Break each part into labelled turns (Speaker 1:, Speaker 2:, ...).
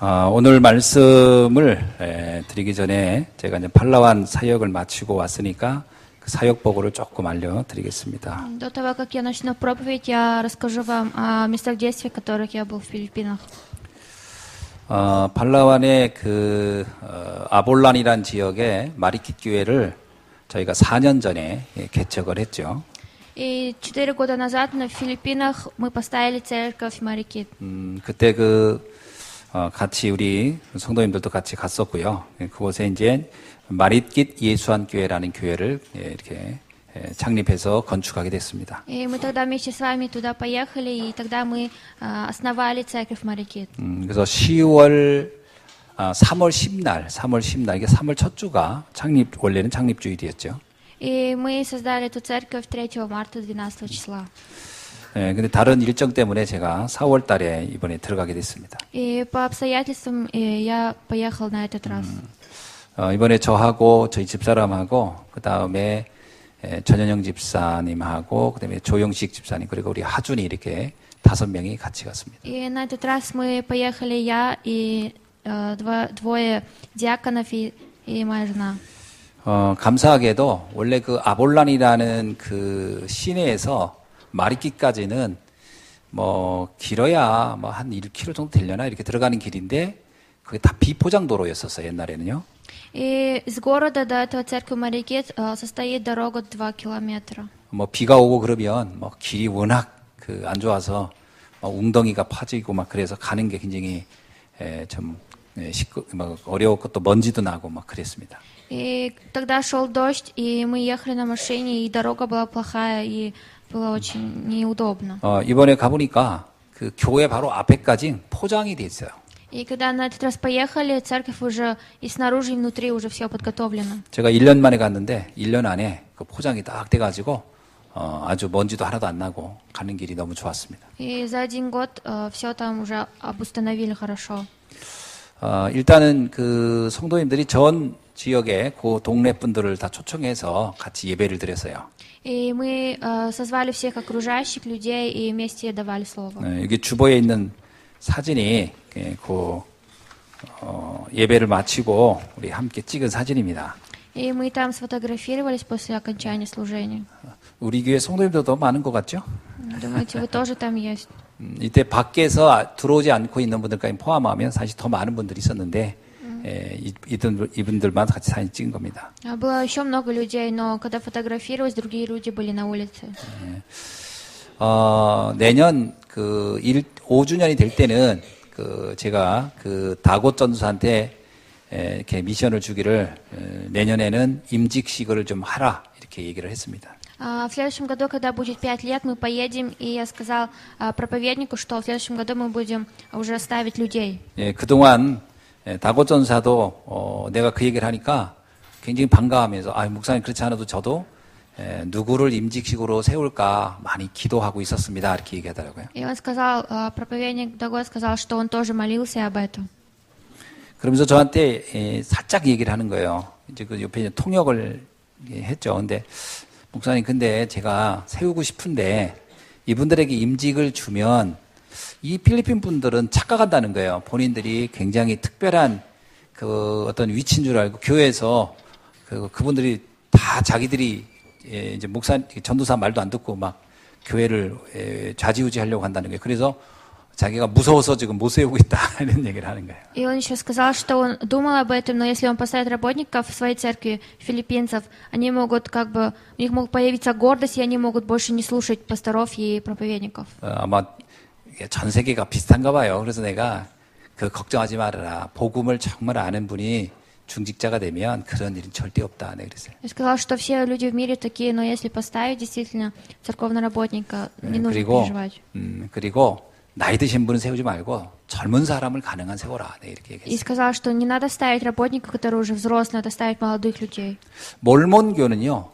Speaker 1: 오늘 말씀을 드리기 전에 제가 이제 팔라완 사역을 마치고 왔으니까 그 사역 보고를 조금 알려드리겠습니다.
Speaker 2: До того, как я начну проповедь, я расскажу вам о местах действий, в которых я был в Филиппинах.
Speaker 1: 팔라완의 아볼란이란 지역의 마리킷 교회를 저희가 4년 전에 개척을 했죠.
Speaker 2: И 4 года назад в Филиппинах мы поставили церковь Марикит.
Speaker 1: 그때 같이 우리 성도님들도 같이 갔었고요. 그곳에 이제 마리킷 예수한 교회라는 교회를 이렇게 창립해서 건축하게 됐습니다.
Speaker 2: И мы тогда вместе с вами туда поехали, и тогда мы основали церковь Марикит.
Speaker 1: 그래서 3월 10날, 이게 3월 첫 주가 원래는 창립 주일이었죠.
Speaker 2: И мы создали эту церковь 3 марта 12 числа.
Speaker 1: 근데 다른 일정 때문에 제가 4월 달에 이번에 들어가게 됐습니다.
Speaker 2: И по обстоятельствам я поехал на этот раз.
Speaker 1: 이번에 저하고 저희 집사람하고 그 다음에 전현영 집사님하고 그다음에 조영식 집사님 그리고 우리 하준이 이렇게 5명이 같이 갔습니다.
Speaker 2: И на этот раз мы поехали я и двое диаконов и моя жена.
Speaker 1: 감사하게도 원래 그 아볼란이라는 그 시내에서 마리킷까지는 뭐 길어야 뭐 한 1km 정도 되려나 이렇게 들어가는 길인데 그게 다 비포장 도로였었어요 옛날에는요.
Speaker 2: И из города до этого церкви Марикит состоит дорога 2 километра.
Speaker 1: 뭐 비가 오고 그러면 뭐 길이 워낙 안 좋아서 웅덩이가 파지고 막 그래서 가는 게 굉장히 좀 막 어려웠고 또 먼지도 나고 막 그랬습니다.
Speaker 2: И тогда шел дождь, и мы ехали на машине, и дорога была плохая, и было очень неудобно.
Speaker 1: 이번에 가보니까 그 교회 바로 앞에까지 포장이 돼 있어요.
Speaker 2: И когда на этот раз поехали, церковь уже и снаружи, и внутри уже все подготовлено.
Speaker 1: 제가 1년 만에 갔는데 1년 안에 그 포장이 딱 돼가지고 아주 먼지도 하나도 안 나고 가는 길이 너무 좋았습니다.
Speaker 2: И за 1 год все там уже обустановили хорошо.
Speaker 1: 일단은 그 성도님들이 전 지역에 그 동네 분들을 다 초청해서 같이 예배를 드렸어요.
Speaker 2: И мы созвали всех окружающих людей и вместе давали слово.
Speaker 1: 여기 주보에 있는 사진이 예배를 마치고 우리 함께 찍은 사진입니다.
Speaker 2: И мы там сфотографировались после окончания служения.
Speaker 1: 우리 교회 성도님들도 많은 것 같죠?
Speaker 2: Думаете, вы тоже там есть?
Speaker 1: 이때 밖에서 들어오지 않고 있는 분들까지 포함하면 사실 더 많은 분들이 있었는데 이분들만 같이 사진 찍은 겁니다.
Speaker 2: Было еще много людей, но когда фотографировалась, другие люди были на улице.
Speaker 1: 내년 5주년이 될 때는 제가 다곶 전도사한테 이렇게 미션을 주기를 내년에는 임직식을 좀 하라 이렇게 얘기를 했습니다.
Speaker 2: В следующем году, когда будет 5 лет, мы поедем, и я сказал проповеднику, что в следующем году мы будем уже ставить людей.
Speaker 1: 그동안 다곶 전사도 내가 그 얘기를 하니까 굉장히 반가워하면서 목사님 그렇지 않아도 저도 누구를 임직식으로 세울까 많이 기도하고 있었습니다. 이렇게 얘기하더라고요.
Speaker 2: И он сказал, проповедник Дагот сказал, что он тоже молился об этом.
Speaker 1: 그러면서 저한테 살짝 얘기를 하는 거예요. 이제 그 옆에 통역을 했죠. 근데 목사님 근데 제가 세우고 싶은데 이분들에게 임직을 주면 이 필리핀 분들은 착각한다는 거예요. 본인들이 굉장히 특별한 어떤 위치인 줄 알고 교회에서 그분들이 다 자기들이 이제 전도사 말도 안 듣고 막 교회를 좌지우지하려고 한다는 거예요. 그래서 자기가 무서워서 지금 못 세우고 있다 이런 얘기를 하는 거예요.
Speaker 2: И он еще сказал, что он думал об этом, но если он поставит работников в своей церкви филиппинцев, они могут у них могут появиться гордость, и они могут больше не слушать пасторов и проповедников.
Speaker 1: 아마 전 세계가 비슷한가 봐요. 그래서 내가 걱정하지 말아라. 복음을 정말 아는 분이 중직자가 되면 그런 일은 절대 없다. 네, 그랬어요.
Speaker 2: Я сказал, что все люди в мире такие, но если поставить действительно церковного работника, не нужно переживать.
Speaker 1: 그리고 나이 드신 분은 세우지 말고 젊은 사람을 가능한 세워라. 네, 이렇게 얘기했어요.
Speaker 2: И сказал, что не надо ставить работника, который уже взрослый, надо ставить молодых людей.
Speaker 1: 몰몬교는요,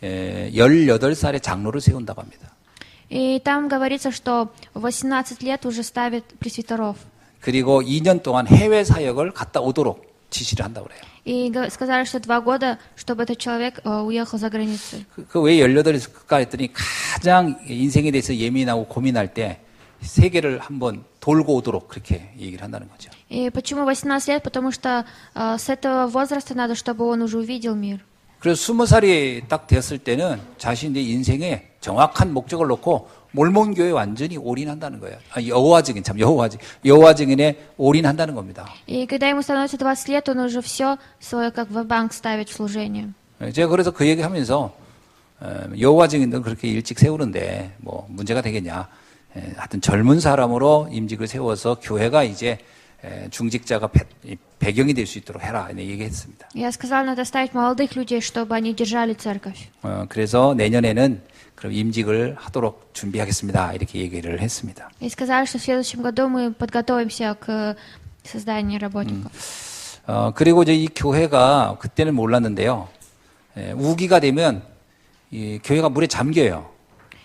Speaker 1: 18살의 장로를 세운다고 합니다.
Speaker 2: И там говорится, что в 18 лет уже ставят пресвитеров.
Speaker 1: 그리고 2년 동안 해외 사역을 갔다 오도록 지시를 한다고 그래요.
Speaker 2: И сказали, что 2 года, чтобы этот человек уехал за границу.
Speaker 1: 왜 18살까 했더니 가장 인생에 대해서 예민하고 고민할 때 세계를 한번 돌고 오도록 그렇게 얘기를 한다는 거죠.
Speaker 2: И почему 18 лет? Потому что с этого возраста надо, чтобы он уже увидел мир.
Speaker 1: 그래서 20살이 딱 되었을 때는 자신의 인생에 정확한 목적을 놓고 몰몬 교회에 완전히 올인한다는 거예요. 여호와 증인에 올인한다는 겁니다.
Speaker 2: И когда ему становится 20 лет, он уже все свое как в банк ставит в служение.
Speaker 1: 제가 그래서 그 얘기하면서 여호와 증인들은 그렇게 일찍 세우는데 뭐 문제가 되겠냐. 하여튼 젊은 사람으로 임직을 세워서 교회가 이제 중직자가 배경이 될 수 있도록 해라 이렇게 얘기했습니다.
Speaker 2: Я сказала, надо ставить молодых людей, чтобы они держали церковь.
Speaker 1: 그래서 내년에는 그럼 임직을 하도록 준비하겠습니다. 이렇게 얘기를 했습니다.
Speaker 2: И сказали, что в следующем году мы подготовимся к созданию работников.
Speaker 1: 그리고 이제 이 교회가 그때는 몰랐는데요. 우기가 되면 이 교회가 물에 잠겨요.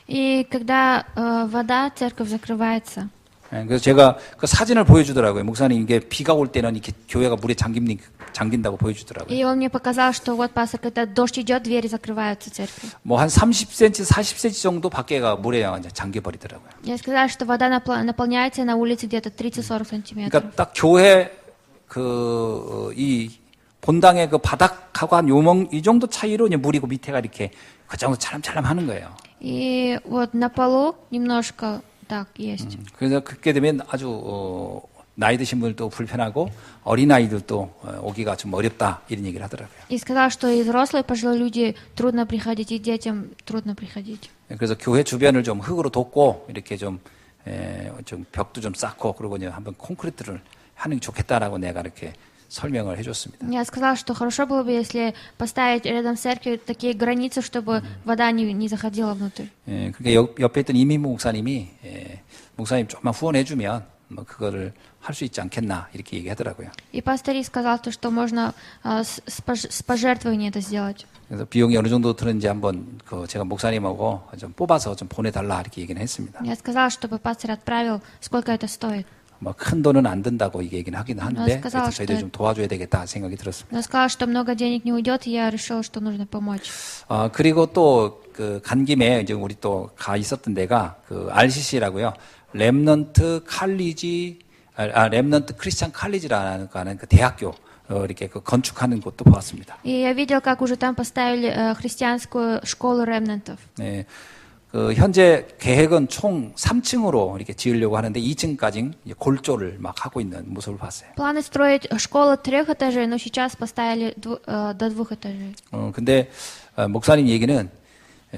Speaker 2: И когда вода, церковь закрывается.
Speaker 1: 그래서 제가 그 사진을 보여주더라고요. 목사님 이게 비가 올 때는 이렇게 교회가 물에 잠긴다고 보여주더라고요.
Speaker 2: И он мне показал, что вот, пастор, когда дождь идет, двери закрываются церкви.
Speaker 1: 뭐 한 30cm, 40cm 정도 밖에가 물에 잠겨 버리더라고요.
Speaker 2: Я сказала, что вода наполняется на улице где-то 30-40 сантиметров.
Speaker 1: 그러니까 딱 교회 이 본당의 그 바닥하고 한 요멍 이 정도 차이로 이제 물이고 밑에가 이렇게 그 정도 차람차람 하는 거예요.
Speaker 2: И вот на полу немножко так есть.
Speaker 1: 그래서 그렇게 되면 아주 나이 드신 분들도 불편하고 어린 아이들도 오기가 좀 어렵다 이런 얘기를 하더라고요.
Speaker 2: И сказала, что и взрослые пожилые люди трудно приходить, и детям трудно приходить.
Speaker 1: 그래서 교회 주변을 좀 흙으로 덮고 이렇게 좀 벽도 좀 쌓고 그리고 이제 한번 콘크리트를 하는 게 좋겠다라고 내가 이렇게 설명을 해줬습니다.
Speaker 2: Я сказала, что хорошо было бы, если поставить рядом с церковью такие границы, чтобы вода не заходила внутрь.
Speaker 1: 그러니까 옆에 있던 이민무 목사님이 목사님 조금만 후원해주면 뭐 그거를 할 수 있지 않겠나 이렇게 얘기하더라고요.
Speaker 2: И пастор сказал, что можно с пожертвованием это сделать.
Speaker 1: 그래서 비용이 어느 정도 드는지 한번 제가 목사님하고 좀 뽑아서 좀 보내달라 이렇게 얘기는 했습니다.
Speaker 2: Я сказала, чтобы пастор отправил, сколько это стоит.
Speaker 1: 뭐 큰 돈은 안 든다고 이게 얘기는 하긴 하는데 그래서 저희들이 좀 도와줘야 되겠다 생각이 들었습니다.
Speaker 2: Но сказала, что много денег не уйдет, и я решила, что нужно помочь.
Speaker 1: 그리고 또 간 김에 이제 우리 또 가 있었던 데가 그 RCC라고요. 렘넌트 크리스찬 칼리지라는 그 대학교 이렇게 그 건축하는 곳도 보았습니다.
Speaker 2: И я видел, как уже там поставили христианскую школу ремнантов.
Speaker 1: 네. 현재 계획은 총 3층으로 이렇게 지으려고 하는데 2층까지 골조를 막 하고 있는 모습을 봤어요.
Speaker 2: Планы строить школу 3 этажей, но сейчас поставили до 2 этажей.
Speaker 1: 근데 목사님 얘기는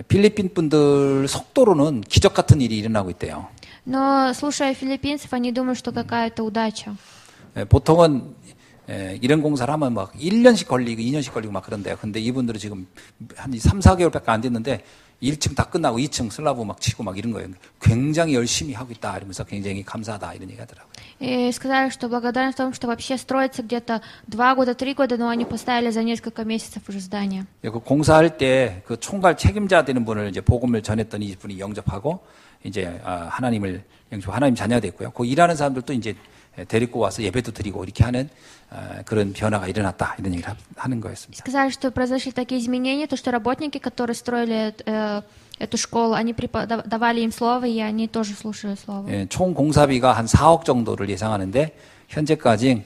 Speaker 1: 필리핀 분들 속도로는 기적 같은 일이 일어나고 있대요.
Speaker 2: Но слушая филиппинцев, они думают, что какая-то удача.
Speaker 1: 보통은 이런 공사를 하면 막 1년씩 걸리고 2년씩 걸리고 막 그런데요. 근데 이분들은 지금 한 3, 4개월밖에 안 됐는데 1층 다 끝나고 2층 슬라브 막 치고 막 이런 거예요. 굉장히 열심히 하고 있다 이러면서 굉장히 감사하다 이런 얘기 하더라고요.
Speaker 2: И сказали, что благодарны в том, что вообще строится где-то 2 года, 3 года, но они поставили за несколько месяцев уже здание.
Speaker 1: 그 공사할 때 그 총괄 책임자 되는 분을 이제 복음을 전했던 이분이 영접하고 이제 하나님 자녀가 됐고요. 그 일하는 사람들도 이제 데리고 와서 예배도 드리고 이렇게 하는 그런 변화가 일어났다 이런 얘기를 하는 거였습니다.
Speaker 2: Сказали, что произошли такие изменения, то что работники, которые строили эту школу, они давали им слово, и они тоже слушали слово.
Speaker 1: 총 공사비가 한 4억 정도를 예상하는데 현재까지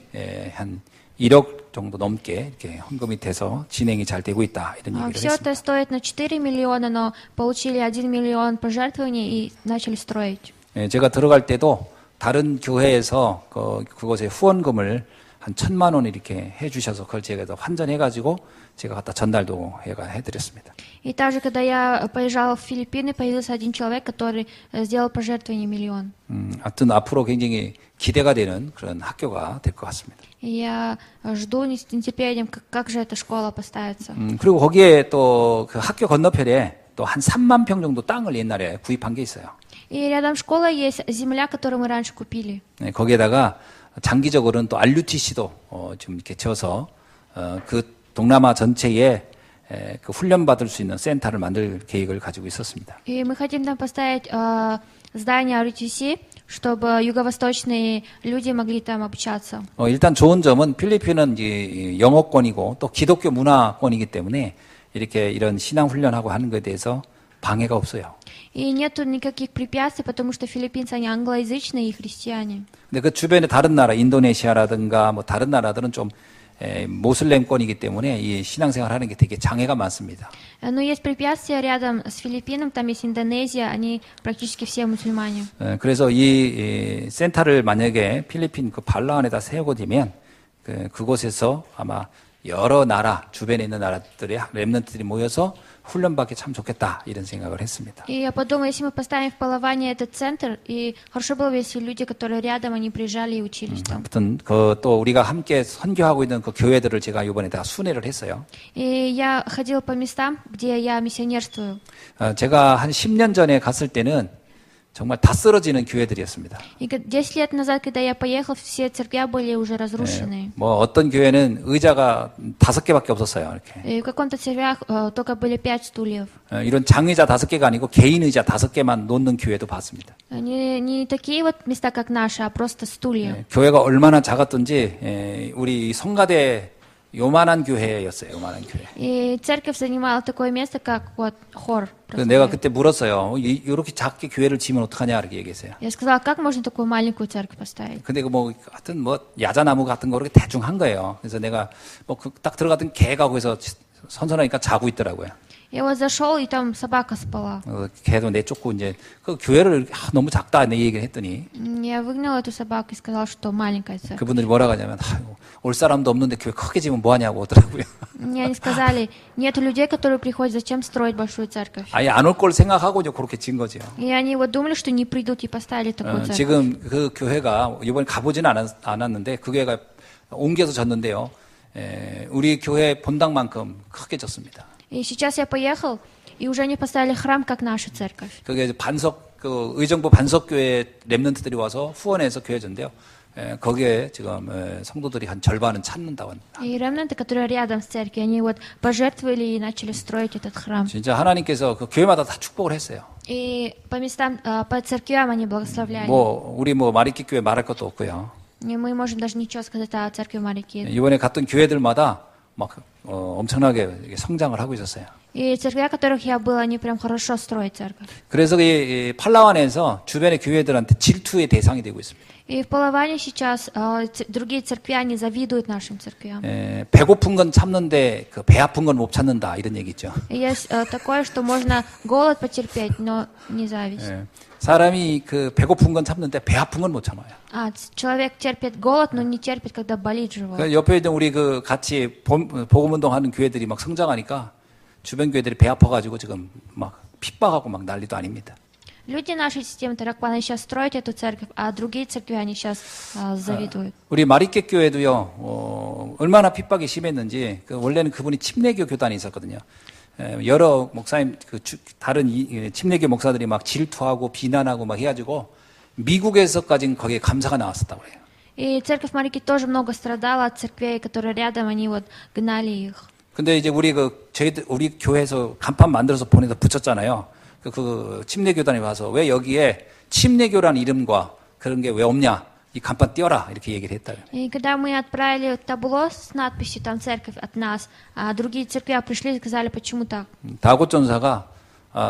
Speaker 1: 한 1억 정도 넘게 이렇게 헌금이 돼서 진행이 잘 되고 있다 이런 얘기를
Speaker 2: Все это
Speaker 1: 했습니다.
Speaker 2: стоит на 4 миллиона, но получили 1 миллион пожертвований и начали строить.
Speaker 1: 제가 들어갈 때도 다른 교회에서 그곳에 후원금을 한 1,000만 원 이렇게 해주셔서 그걸 제가 환전해가지고 제가 갖다 전달도 해드렸습니다.
Speaker 2: И также, когда я поезжала в Филиппины, появился один человек, который сделал пожертвование 1 миллион.
Speaker 1: 하여튼 앞으로 굉장히 기대가 되는 그런 학교가 될 것 같습니다.
Speaker 2: И я жду с нетерпением, как же эта школа поставится.
Speaker 1: 그리고 거기에 또 그 학교 건너편에 또 한 3만 평 정도 땅을 옛날에 구입한 게 있어요.
Speaker 2: И рядом школа есть земля, которую мы раньше купили.
Speaker 1: 네, 거기에다가 장기적으로는 또 RUTC도 좀 이렇게 지어서 그 동남아 전체에 그 훈련 받을 수 있는 센터를 만들 계획을 가지고 있었습니다.
Speaker 2: И мы хотим там поставить здание RUTC, чтобы юго-восточные люди могли там обучаться.
Speaker 1: 일단 좋은 점은 필리핀은 이제 영어권이고 또 기독교 문화권이기 때문에 이렇게 이런 신앙 훈련하고 하는 것에 대해서 방해가 없어요.
Speaker 2: И нету никаких препятствий, потому что филиппинцы, они англоязычные и христиане.
Speaker 1: 근데 그 주변에 다른 나라, 인도네시아라든가 뭐 다른 나라들은 좀 모슬렘권이기 때문에 이 신앙생활 하는 게 되게 장애가 많습니다.
Speaker 2: Но есть препятствия рядом с Филиппинами, там есть Индонезия, они практически все мусульмане.
Speaker 1: 그래서 이 센터를 만약에 필리핀 그 발라안에다 세우고 되면 그곳에서 아마 여러 나라, 주변에 있는 나라들의 렘넌트들이 모여서 훈련받기 참 좋겠다 이런 생각을 했습니다.
Speaker 2: И я подумала, если мы поставим в Палаване этот центр, и хорошо было бы, если люди, которые рядом, они приезжали и учились там.
Speaker 1: 아무튼 또 우리가 함께 선교하고 있는 그 교회들을 제가 이번에 다 순회를 했어요.
Speaker 2: И я ходила по местам, где я миссионерствую.
Speaker 1: 제가 한 10년 전에 갔을 때는 정말 다 쓰러지는 교회들이었습니다.
Speaker 2: И 10 лет назад, когда я поехал, все церкви были уже разрушенные.
Speaker 1: 뭐 어떤 교회는 의자가 5개밖에 없었어요. 이렇게.
Speaker 2: И в каком-то церквях только были 5 стульев.
Speaker 1: 이런 장의자 5개가 아니고 개인 의자 5개만 놓는 교회도 봤습니다.
Speaker 2: Не такие вот места, как наши, а просто стулья.
Speaker 1: 교회가 얼마나 작았던지 우리 성가대 요만한 교회였어요. 요만한 교회.
Speaker 2: И церковь занимала такое место, как вот хор.
Speaker 1: 그래서 내가 그때 물었어요. 이렇게 작게 교회를 지으면 어떡하냐 이렇게 얘기했어요.
Speaker 2: Я сказала, как можно такую маленькую церковь поставить?
Speaker 1: 근데 하여튼 야자나무 같은 거 이렇게 대충 한 거예요. 그래서 내가 딱 들어갔던 개가 거기서 선선하니까 자고 있더라고요.
Speaker 2: Я вот зашел, и там собака спала.
Speaker 1: 걔도 내쫓고 이제 그 교회를 너무 작다 내 얘기를 했더니
Speaker 2: Я выгнала эту собаку и сказала, что маленькая церковь.
Speaker 1: 그분들이 뭐라고 하냐면 올 사람도 없는데 교회 크게 지으면 뭐하냐고 하더라고요.
Speaker 2: Мне они сказали, нет людей, которые приходят, зачем строить большую церковь?
Speaker 1: 아예 안 올 걸 생각하고 이제 그렇게 지은 거죠.
Speaker 2: И они вот думали, что не придут и поставили такую церковь.
Speaker 1: 지금 그 교회가 이번에 가보지는 않았는데 그 교회가 옮겨서 졌는데요. 우리 교회 본당만큼 크게 졌습니다.
Speaker 2: И сейчас я поехал, и уже они поставили храм, как наша церковь.
Speaker 1: 그게 의정부 반석교회 렘넌트들이 와서 후원해서 교회졌는데요. 거기에 지금 성도들이 한 절반은 찾는다고 합니다.
Speaker 2: И ремнанты, которые рядом с церковью, они вот пожертвовали и начали строить этот храм.
Speaker 1: 진짜 하나님께서 그 교회마다 다 축복을 했어요.
Speaker 2: И по местам, по церквям они благословляли.
Speaker 1: 우리 마리키 교회 말할 것도 없고요.
Speaker 2: И мы можем даже ничего сказать о церкви Марики.
Speaker 1: 이번에 갔던 교회들마다 막 엄청나게 성장을 하고 있었어요.
Speaker 2: И церкви, в которых я был, они прям хорошо строят церковь.
Speaker 1: 그래서 이 팔라완에서 주변의 교회들한테 질투의 대상이 되고 있습니다.
Speaker 2: И в Палаване сейчас другие церкви, они завидуют нашим церквям.
Speaker 1: 배고픈 건 참는데 그 배 아픈 건 못 참는다 이런 얘기죠.
Speaker 2: И есть такое, что можно голод потерпеть, но не зависть.
Speaker 1: 사람이 그 배고픈 건 참는데 배 아픈 건 못 참아요.
Speaker 2: Человек терпит голод, но не терпит, когда болит живот.
Speaker 1: 옆에 있는 우리 같이 복음운동하는 교회들이 막 성장하니까 주변 교회들이 배 아파가지고 지금 막 핍박하고 막 난리도 아닙니다.
Speaker 2: Люди нашей системы Таракпана сейчас строят эту церковь, а другие церкви они сейчас завидуют.
Speaker 1: 우리 마리켓 교회도요. 얼마나 핍박이 심했는지 원래는 그분이 침례교 교단이 있었거든요. 여러 목사님 다른 침례교 목사들이 막 질투하고 비난하고 막 해가지고 미국에서까지 거기에 감사가 나왔었다고 해요.
Speaker 2: И церковь Марики тоже много страдала от церквей, которые рядом, они вот гнали их.
Speaker 1: 근데 이제 우리 교회에서 간판 만들어서 보내서 붙였잖아요. 그 침례교단이 와서 왜 여기에 침례교라는 이름과 그런 게 왜 없냐? 이 간판 띄워라 이렇게 얘기를 했다.
Speaker 2: И когда мы отправили табло с надписью там церковь от нас, а другие церкви пришли и сказали, почему так?
Speaker 1: 다곶 전사가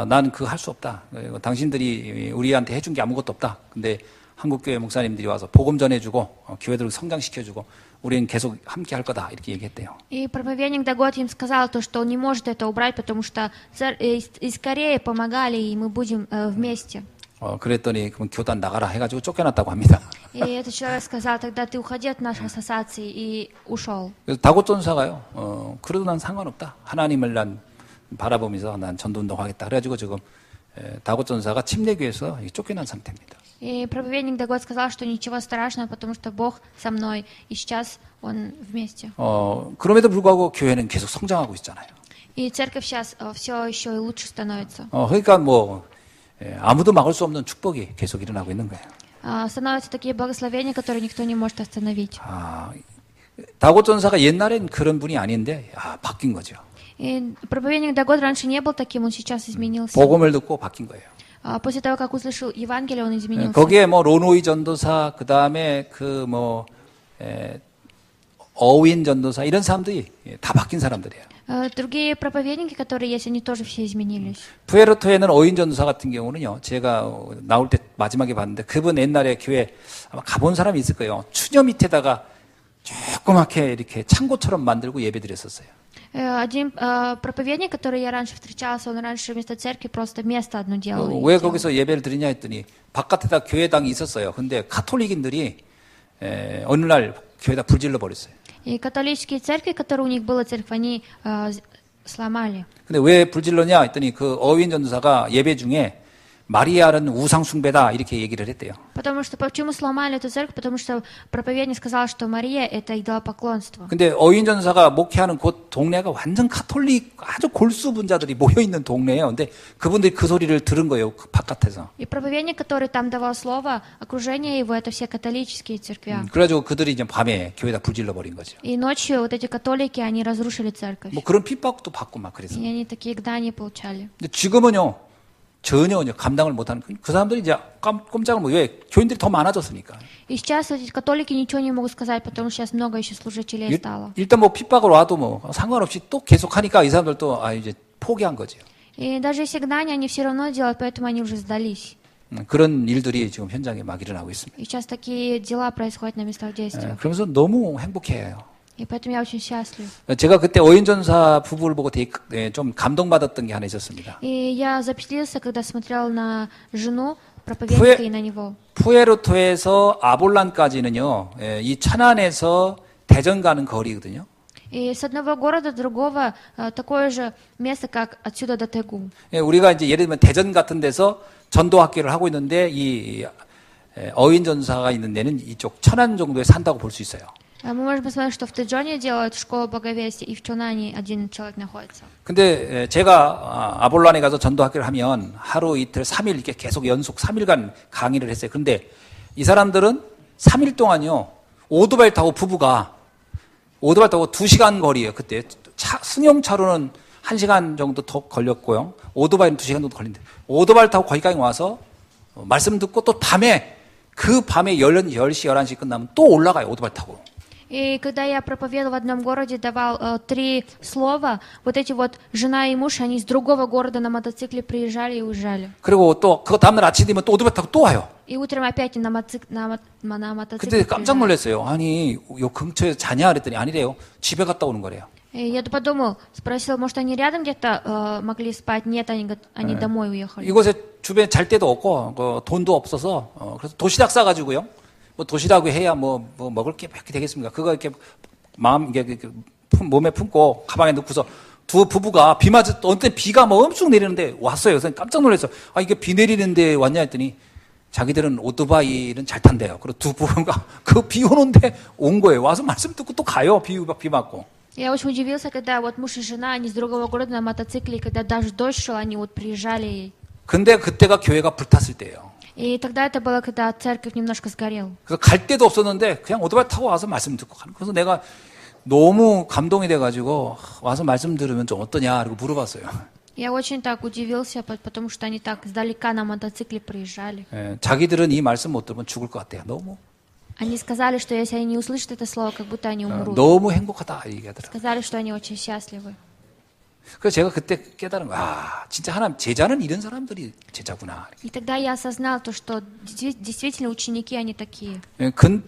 Speaker 1: 난 그거 할 수 없다. 당신들이 우리한테 해준 게 아무것도 없다. 근데 한국교회 목사님들이 와서 복음 전해주고 교회들을 성장시켜주고 우리는 계속 함께 할 거다 이렇게 얘기했대요.
Speaker 2: И проповедник Дагот им сказал то, что он не может это убрать, потому что из Кореи помогали, и мы будем вместе.
Speaker 1: 그랬더니 그럼 교단 나가라 해가지고 쫓겨났다고 합니다.
Speaker 2: И этот человек сказал, тогда ты уходи от нашей ассоциации, и ушел.
Speaker 1: 그래서 다곶 전사가요. 그래도 난 상관없다. 하나님을 난 바라보면서 난 전도운동 하겠다. 그래가지고 지금 다곶 전사가 침례교에서 쫓겨난 상태입니다.
Speaker 2: И проповедник Дагот сказал, что ничего страшного, потому что Бог со мной, и сейчас он вместе.
Speaker 1: 그럼에도 불구하고 교회는 계속 성장하고 있잖아요.
Speaker 2: И церковь сейчас все еще и лучше становится.
Speaker 1: 그러니까 아무도 막을 수 없는 축복이 계속 일어나고 있는 거예요.
Speaker 2: Становятся такие благословения, которые никто не может остановить.
Speaker 1: 다곶 전사가 옛날엔 그런 분이 아닌데 바뀐 거죠.
Speaker 2: И проповедник Дагот раньше не был таким, он сейчас изменился.
Speaker 1: 복음을 듣고 바뀐 거예요.
Speaker 2: После того, как услышал Евангелие, он изменился.
Speaker 1: 거기에 로노이 전도사 그다음에 어윈 전도사 이런 사람들이 다 바뀐 사람들이에요.
Speaker 2: Другие проповедники, которые есть, они тоже все изменились.
Speaker 1: 푸에르토에는 어윈 전도사 같은 경우는요, 제가 나올 때 마지막에 봤는데 그분 옛날에 교회 아마 가본 사람이 있을 거예요. 추녀 밑에다가 조그맣게 이렇게 창고처럼 만들고 예배 드렸었어요.
Speaker 2: Один проповедник, который я раньше встречался, он раньше вместо церкви просто место одно делал.
Speaker 1: 왜 거기서 예배를 드리냐 했더니 바깥에다 교회당이 있었어요. 근데 카톨릭인들이 어느 날 교회다 불질러 버렸어요.
Speaker 2: И католические церкви, которые у них была церковь, они сломали.
Speaker 1: 근데 왜 불질러냐 했더니 그 어윈 전도사가 예배 중에 마리아는 우상 숭배다 이렇게 얘기를 했대요.
Speaker 2: Потому что почему сломали эту церковь? Потому что проповедник сказал, что Мария это идолопоклонство.
Speaker 1: 근데 어윈 전도사가 목회하는 곳 동네가 완전 카톨릭 아주 골수 분자들이 모여 있는 동네예요. 근데 그분들이 그 소리를 들은 거예요. 그 바깥에서.
Speaker 2: И проповедник, который там давал слово, окружение его это все католические церкви.
Speaker 1: 그래가지고 그들이 이제 밤에 교회다 불질러 버린 거죠.
Speaker 2: И ночью вот эти католики, они разрушили церковь.
Speaker 1: 뭐 그런 핍박도 받고 막 그래서.
Speaker 2: И они такие гдания получали.
Speaker 1: 근데 지금은요. 전혀 감당을 못하는 그 사람들이 이제 꼼짝을 못. 왜 교인들이 더 많아졌으니까.
Speaker 2: И сейчас эти католики ничего не могут сказать, потому что сейчас много еще служителей стало.
Speaker 1: 일단 뭐 핍박을 와도 뭐 상관없이 또 계속하니까 이 사람들도 이제 포기한 거죠.
Speaker 2: И даже если гнания, они все равно делают, поэтому они уже сдались.
Speaker 1: 그런 일들이 지금 현장에 막 일어나고 있습니다.
Speaker 2: И сейчас такие дела происходят на местах действия.
Speaker 1: 그러면서 너무 행복해요.
Speaker 2: И поэтому я очень счастлив.
Speaker 1: 제가 그때 어윈 전사 부부를 보고 되게 좀 감동받았던 게 하나 있었습니다.
Speaker 2: И я запечатлелся, когда смотрел на жену проповедника и на него.
Speaker 1: 푸에르토에서 아볼란까지는요, 이 천안에서 대전 가는 거리거든요.
Speaker 2: И с одного города до другого такое же место, как отсюда до Тэгу.
Speaker 1: 우리가 이제 예를 들면 대전 같은 데서 전도 학교를 하고 있는데 이 어윈 전사가 있는 데는 이쪽 천안 정도에 산다고 볼 수 있어요.
Speaker 2: Мы можем посмотреть, что в Тэджоне делают школу благовестия, и в Чонане один человек находится.
Speaker 1: 근데 제가 아볼란에 가서 전도 학교를 하면 하루 이틀 3일 이렇게 계속 연속 3일간 강의를 했어요. 근데 이 사람들은 3일 동안요. 오토바이 타고 부부가 오토바이 타고 2시간 거리예요. 그때 승용차로는 1시간 정도 더 걸렸고요. 오토바이는 2시간 정도 걸린대. 오토바이 타고 거기까지 와서 말씀 듣고 또 밤에 그 밤에 10시, 11시 끝나면 또 올라가요. 오토바이 타고.
Speaker 2: И когда я проповедовал в одном городе, давал 3 слова, вот эти вот жена и муж, они с другого города на мотоцикле приезжали и уезжали.
Speaker 1: 그리고 또 그 다음날 아침 되면 또 오토바이 타고 또 와요.
Speaker 2: И утром опять на мотоцикле
Speaker 1: 그때 깜짝
Speaker 2: приезжали.
Speaker 1: 놀랐어요. 아니, 요 근처에 자냐 그랬더니 아니래요. 집에 갔다 오는 거래요.
Speaker 2: И я подумал, спросил, может, они рядом где-то могли спать? Нет, они говорят, они домой уехали.
Speaker 1: 이곳에 주변에 잘 데도 없고 돈도 없어서 그래서 도시락 싸가지고요. 뭐 도시락을 해야 뭐 먹을 게 몇 개 되겠습니까? 그거 이렇게 몸에 품고 가방에 넣고서 두 부부가 비 맞을 때 어느 때 비가 뭐 엄청 내리는데 왔어요. 그래서 깜짝 놀랐어요. 이게 비 내리는데 왔냐 했더니 자기들은 오토바이는 잘 탄대요. 그리고 두 부부가 그 비 오는데 온 거예요. 와서 말씀 듣고 또 가요. 비 맞고.
Speaker 2: Я очень удивился, когда вот муж и жена, они с другого города на мотоцикле, и когда даже дождь шел, они вот приезжали.
Speaker 1: 근데 그때가 교회가 불탔을 때예요.
Speaker 2: И тогда это было, когда церковь немножко сгорела.
Speaker 1: 그래서 갈 데도 없었는데 그냥 오토바이 타고 와서 말씀 듣고 가는. 그래서 내가 너무 감동이 돼가지고 와서 말씀 들으면 좀 어떠냐 그리고 물어봤어요.
Speaker 2: Я очень так удивился, потому что они так издалека на мотоцикле приезжали.
Speaker 1: 자기들은 이 말씀 못 들으면 죽을 것 같대요. 너무.
Speaker 2: Они сказали, что если они не услышат это слово, как будто они умрут.
Speaker 1: 너무 행복하다 얘기하더라고요.
Speaker 2: Сказали, что они очень счастливы.
Speaker 1: 그래서 제가 그때 깨달은 거야. 진짜 하나님 제자는 이런 사람들이 제자구나.
Speaker 2: И тогда я осознал то, что действительно ученики, они такие.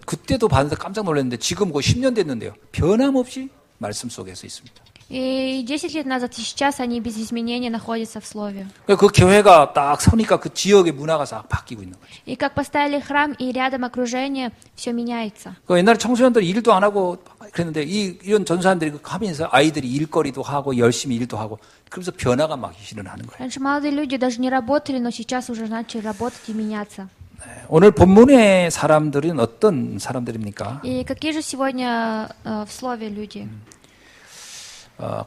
Speaker 1: 그때도 받아서 깜짝 놀랐는데 지금 거의 10년 됐는데요. 변함없이 말씀 속에서 있습니다.
Speaker 2: И 10 лет назад и сейчас они без изменения находятся в Слове.
Speaker 1: 그 교회가 딱 서니까 그 지역의 문화가 싹 바뀌고 있는 거죠.
Speaker 2: И как поставили храм, и рядом окружение, все меняется.
Speaker 1: 그 옛날에 청소년들이 일도 안 하고 그랬는데 이런 전사님들이 하면서 아이들이 일거리도 하고 열심히 일도 하고 그러면서 변화가 막 일어나는 거예요.
Speaker 2: Раньше молодые люди даже не работали, но сейчас уже начали работать и меняться.
Speaker 1: 오늘 본문의 사람들은 어떤 사람들입니까?
Speaker 2: И какие же сегодня в Слове люди?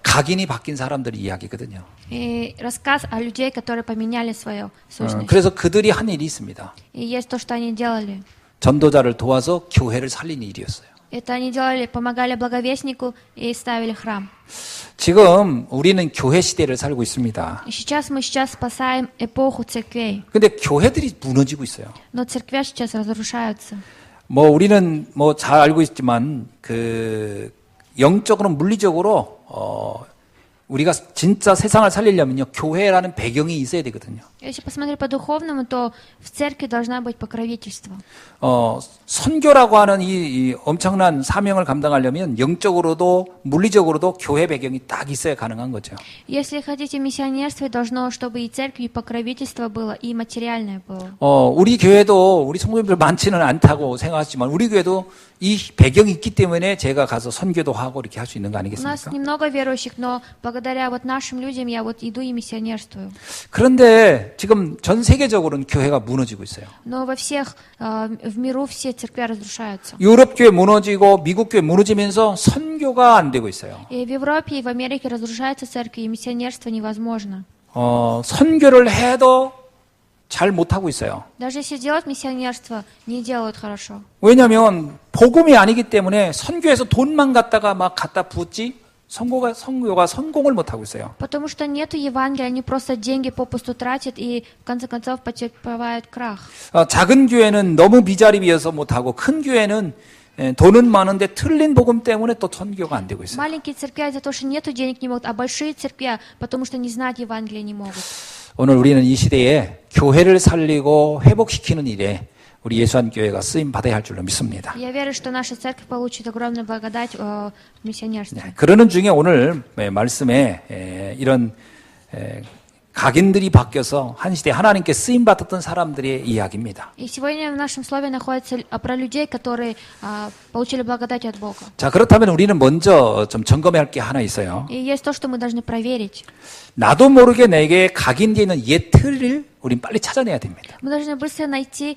Speaker 1: 각인이 바뀐 사람들의 이야기거든요.
Speaker 2: И рассказ о людей, которые поменяли свою сущность.
Speaker 1: 그래서 그들이 한 일이 있습니다.
Speaker 2: И есть то, что они делали.
Speaker 1: 전도자를 도와서 교회를 살리는 일이었어요.
Speaker 2: Это они делали, помогали благовестнику и ставили храм.
Speaker 1: 지금 우리는 교회 시대를 살고 있습니다.
Speaker 2: И сейчас мы спасаем эпоху церквей.
Speaker 1: 근데 교회들이 무너지고 있어요.
Speaker 2: Но церкви сейчас разрушаются.
Speaker 1: 우리는 잘 알고 있지만 그 영적으로 물리적으로 우리가 진짜 세상을 살리려면요 교회라는 배경이 있어야 되거든요.
Speaker 2: Если посмотреть по-духовному, то в церкви должна быть покровительство.
Speaker 1: 선교라고 하는 이 엄청난 사명을 감당하려면 영적으로도 물리적으로도 교회 배경이 딱 있어야 가능한 거죠.
Speaker 2: Если хотите миссионерство, должно, чтобы и церкви, и покровительство было, и материальное было.
Speaker 1: 우리 교회도 우리 성도님들 많지는 않다고 생각하지만 우리 교회도 이 배경이 있기 때문에 제가 가서 선교도 하고 이렇게 할 수 있는 거
Speaker 2: У нас
Speaker 1: 아니겠습니까?
Speaker 2: немного верующих, но благодаря вот нашим людям я вот иду и миссионерствую.
Speaker 1: 그런데 지금 전 세계적으로는 교회가 무너지고 있어요.
Speaker 2: Но во всех, в миру все церкви разрушаются.
Speaker 1: 유럽 교회 무너지고 미국 교회 무너지면서 선교가 안 되고 있어요.
Speaker 2: И в Европе, и в Америке разрушаются церкви, и миссионерство невозможно.
Speaker 1: 선교를 해도 잘 못하고 있어요.
Speaker 2: Даже если делать миссионерство, не делают хорошо.
Speaker 1: 왜냐하면 복음이 아니기 때문에 선교에서 돈만 갖다가 막 갖다 붓지 선교가 성공을 못하고 있어요.
Speaker 2: Потому что нету Евангелия, они просто деньги попусту тратят и в конце концов потерпевают крах.
Speaker 1: 작은 교회는 너무 미자립이어서 못하고 큰 교회는 돈은 많은데 틀린 복음 때문에 또 선교가 안 되고 있어요.
Speaker 2: Маленькие церкви из-за того, что нету денег, не могут, а большие церкви, потому что не знать Евангелия не могут.
Speaker 1: 오늘 우리는 이 시대에 교회를 살리고 회복시키는 일에 우리 예수한 교회가 쓰임 받아야 할 줄로 믿습니다.
Speaker 2: Я верю, что наша церковь получит огромную благодать в миссионерстве.
Speaker 1: 그러는 중에 오늘 말씀에 이런 각인들이 바뀌어서 한 시대 하나님께 쓰임 받았던 사람들의 이야기입니다.
Speaker 2: И сегодня в нашем слове находится про людей, которые получили благодать от Бога.
Speaker 1: 자, 그렇다면 우리는 먼저 좀 점검해야 할 게 하나 있어요.
Speaker 2: И есть то, что мы должны проверить.
Speaker 1: 나도 모르게 내게 각인되어 있는 옛 틀을 우린 빨리 찾아내야 됩니다.
Speaker 2: Мы должны быстро найти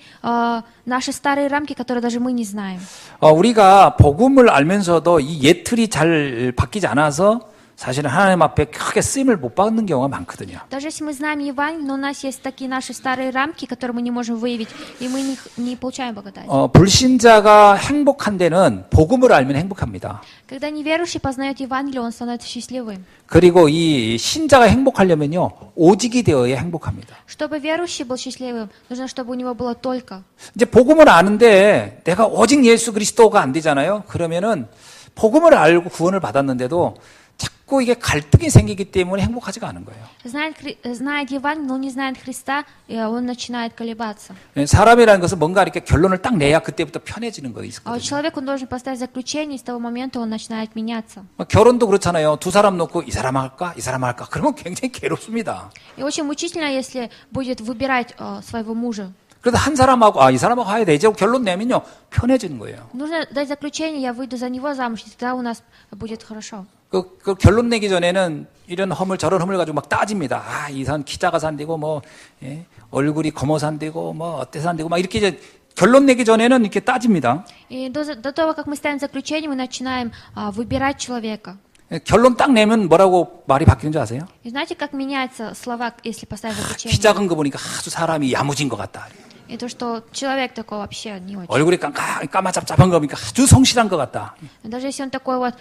Speaker 2: наши старые рамки, которые даже мы не знаем.
Speaker 1: 우리가 복음을 알면서도 이 옛 틀이 잘 바뀌지 않아서 사실은 하나님 앞에 크게 쓰임을 못 받는 경우가 많거든요.
Speaker 2: Даже если мы знаем Евангелие, но у нас есть такие наши старые рамки, которые мы не можем выявить, и мы не получаем благодать.
Speaker 1: 불신자가 행복한 데는 복음을 알면 행복합니다.
Speaker 2: Когда неверующий познает Евангелие, он становится счастливым.
Speaker 1: 그리고 이 신자가 행복하려면요, 오직이 되어야 행복합니다.
Speaker 2: Чтобы верующий был счастливым, нужно, чтобы у него было только.
Speaker 1: 이제 복음을 아는데 내가 오직 예수 그리스도가 안 되잖아요. 그러면은 복음을 알고 구원을 받았는데도 자꾸 이게 갈등이 생기기 때문에 행복하지가 않은 거예요.
Speaker 2: Знает Евангелие, но не знает Христа, и он начинает колебаться.
Speaker 1: 사람이라는 것은 뭔가 이렇게 결론을 딱 내야 그때부터 편해지는 거
Speaker 2: А
Speaker 1: 있거든요.
Speaker 2: человек, он должен поставить заключение, и с того момента он начинает меняться.
Speaker 1: 결혼도 그렇잖아요. 두 사람 놓고 이 사람 할까, 이 사람 할까. 그러면 굉장히 괴롭습니다.
Speaker 2: И очень мучительно, если будет выбирать своего мужа.
Speaker 1: 그래도 한 사람하고 이 사람하고 해야 돼. 이제 결론 내면요 편해지는 거예요.
Speaker 2: Нужно дать заключение, я выйду за него замуж, и тогда у нас будет хорошо.
Speaker 1: 그 결론 내기 전에는 이런 허물 저런 허물 가지고 막 따집니다. 이 사람 키 작아서 안 되고 얼굴이 검어서 안 되고 어때서 안 되고 막 이렇게 이제 결론 내기 전에는 이렇게 따집니다.
Speaker 2: И до того, как мы ставим заключение, мы начинаем выбирать человека.
Speaker 1: 결론 딱 내면 뭐라고 말이 바뀌는 줄 아세요?
Speaker 2: И знаете, как меняются слова, если поставить
Speaker 1: 키
Speaker 2: заключение?
Speaker 1: 작은 거 보니까 아주 사람이 야무진 것 같다.
Speaker 2: И то, что человек такой вообще не очень.
Speaker 1: 얼굴이 까마잡잡한 거 보니까 아주 성실한 것 같다.
Speaker 2: Даже если он такой вот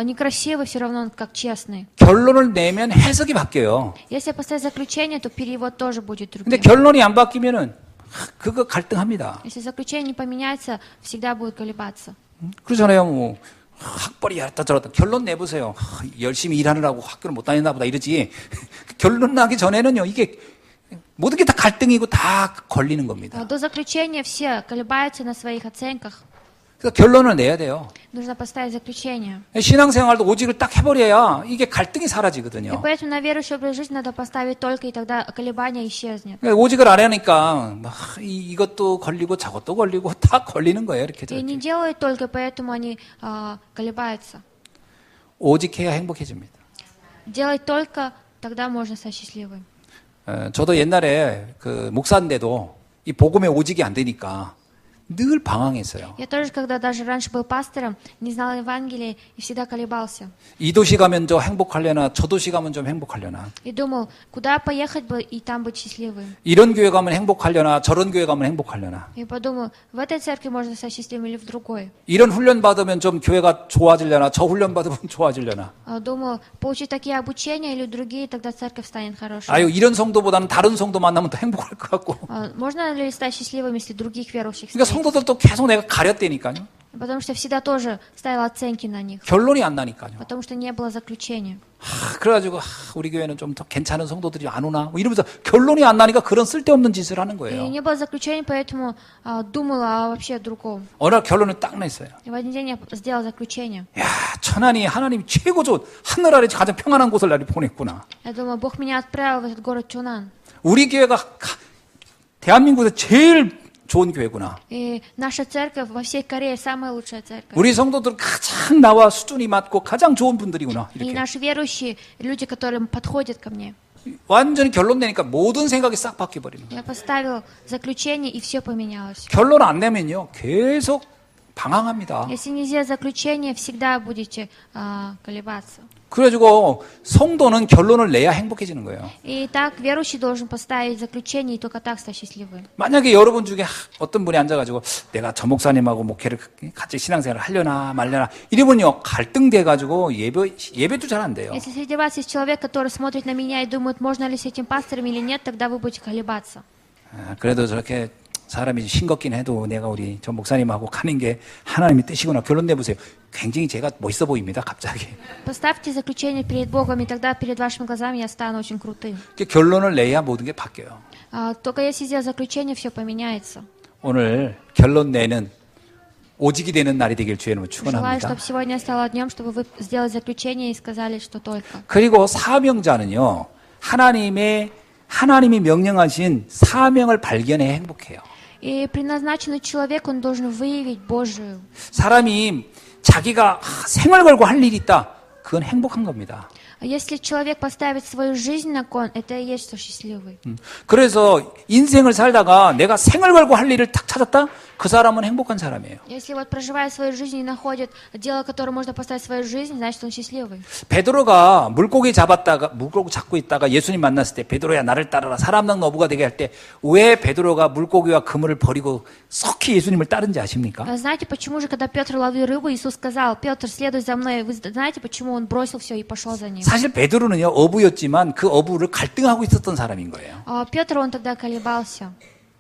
Speaker 2: некрасивый, все равно он как честный.
Speaker 1: 결론을 내면 해석이 바뀌어요.
Speaker 2: Если поставить заключение, то перевод тоже будет
Speaker 1: 근데
Speaker 2: другим.
Speaker 1: 결론이 안 바뀌면은 그거 갈등합니다.
Speaker 2: Если заключение не поменяется, всегда будет колебаться.
Speaker 1: 그러잖아요. 학벌이 이랬다 저랬다. 결론 내보세요. 열심히 일하느라고 학교를 못 다녔나 보다 이러지. 결론 나기 전에는요. 이게 모든 게 다 갈등이고 다 걸리는 겁니다.
Speaker 2: До заключения все колебаются на своих оценках.
Speaker 1: 그래서 결론을 내야 돼요.
Speaker 2: Нужно поставить заключение.
Speaker 1: 신앙생활도 오직을 딱 해버려야 이게 갈등이
Speaker 2: И
Speaker 1: 사라지거든요.
Speaker 2: поэтому на верующий образ жизни надо поставить только, и тогда колебания исчезнет.
Speaker 1: 오직을 안 하니까 이것도 걸리고 저것도 걸리고 다 걸리는 거예요. 이렇게
Speaker 2: И не
Speaker 1: 저렇게.
Speaker 2: делают только, поэтому они колебаются.
Speaker 1: 오직해야 행복해집니다.
Speaker 2: Делать только, тогда можно стать счастливым.
Speaker 1: 저도 옛날에 그 목사인데도 이 복음에 오직이 안 되니까 늘 방황했어요.
Speaker 2: Я тоже, когда даже раньше был пастором, не знал Евангелия и всегда колебался.
Speaker 1: 이 도시 가면 저 행복하려나 저 도시 가면 좀 행복하려나
Speaker 2: И думал, куда поехать бы и там быть счастливым.
Speaker 1: 이런 교회 가면 행복하려나 저런 교회 가면 행복하려나
Speaker 2: И подумал, в этой церкви можно стать счастливым или в другой.
Speaker 1: 이런 훈련 받으면 좀 교회가 좋아지려나 저 훈련 받으면 좋아지려나
Speaker 2: Думал, получить такие обучения или другие, тогда церковь станет хорошей.
Speaker 1: 아유 이런 성도보다는 다른 성도 만나면 더 행복할 것 같고
Speaker 2: Можно ли стать счастливым, если других верующих
Speaker 1: 그러니까
Speaker 2: встретить?
Speaker 1: 성도들도 계속 내가 가렸다니까요.
Speaker 2: Потому что всегда тоже ставил оценки на них.
Speaker 1: 결론이 안 나니까요.
Speaker 2: Потому что не было заключения.
Speaker 1: 그래가지고 우리 교회는 좀 더 괜찮은 성도들이 안 오나 뭐 이러면서 결론이 안 나니까 그런 쓸데없는 짓을 하는
Speaker 2: И
Speaker 1: 거예요.
Speaker 2: не было заключения, поэтому думала вообще о другом.
Speaker 1: 어느 날 결론을 딱 냈어요.
Speaker 2: И в один день я сделала заключение.
Speaker 1: 야, 천하니 하나님이 최고 좋은 하늘 아래 가장 평안한 곳을 나를 보냈구나.
Speaker 2: Я думаю, Бог меня отправил в этот город Чунан.
Speaker 1: 우리 교회가 대한민국에서 제일 좋은 교회구나.
Speaker 2: И наша церковь во всей Корее самая лучшая церковь.
Speaker 1: 우리 성도들은 가장 나와 수준이 맞고 가장 좋은 분들이구나.
Speaker 2: И
Speaker 1: 이렇게
Speaker 2: наши верующие, люди, которые подходят ко мне.
Speaker 1: 완전히 결론 내니까 모든 생각이 싹 바뀌어 버리는 거예요.
Speaker 2: Я поставил заключение, и все поменялось.
Speaker 1: 결론 안 내면요 계속 방황합니다.
Speaker 2: Если не сделать заключение, всегда будете колебаться.
Speaker 1: 그래가지고 성도는 결론을 내야 행복해지는 거예요.
Speaker 2: И так верующий должен поставить заключение, и только так стать счастливым.
Speaker 1: 만약에 여러분 중에 어떤 분이 앉아가지고 내가 저 목사님하고 목회를 같이 신앙생활을 하려나 말려나 이러면요 갈등돼가지고 예배도 잘 안 돼요.
Speaker 2: Если среди вас есть человек, который смотрит на меня и думает, можно ли с этим пастором или нет, тогда вы будете колебаться.
Speaker 1: 그래도 저렇게 사람이 싱겁긴 해도 내가 우리 저 목사님하고 가는 게 하나님의 뜻이구나. 결론 내보세요. 굉장히 제가 멋있어 보입니다. 갑자기.
Speaker 2: Поставьте заключение перед Богом, и тогда перед вашими глазами я стану очень крутым.
Speaker 1: 결론을 내야 모든 게 바뀌어요.
Speaker 2: Только если сделать заключение, все поменяется.
Speaker 1: 오늘 결론 내는 오직이 되는 날이 되길 주의 이름으로
Speaker 2: Желаю,
Speaker 1: 축원합니다.
Speaker 2: чтобы сегодня стало днем, чтобы вы сделали заключение и сказали, что только.
Speaker 1: 그리고 사명자는요. 하나님이 명령하신 사명을 발견해 행복해요.
Speaker 2: И предназначенный человек, он должен выявить Божию.
Speaker 1: 사람이 자기가 생을 걸고 할 일이 있다. 그건 행복한 겁니다.
Speaker 2: Если человек поставит свою жизнь на кон, это и есть, что счастливый.
Speaker 1: 그래서 인생을 살다가 내가 생을 걸고 할 일을 딱 찾았다? 그 사람은 행복한 사람이에요.
Speaker 2: Если вот проживая свою жизнь и находит дело, которое можно поставить в свою жизнь, значит, он счастливый.
Speaker 1: 베드로가 물고기 잡고 있다가 예수님 만났을 때 베드로야 나를 따르라 사람당 어부가 되게 할 때 왜 베드로가 물고기와 그물을 버리고 썩히 예수님을 따른지 아십니까?
Speaker 2: Знаете, почему же, когда Петр ловил рыбу, Иисус сказал, Петр, следуй за мной. Вы знаете, почему он бросил все и пошел за ним?
Speaker 1: 사실 베드로는요 어부였지만 그 어부를 갈등하고 있었던 사람인 거예요.
Speaker 2: Петр, он тогда колебался.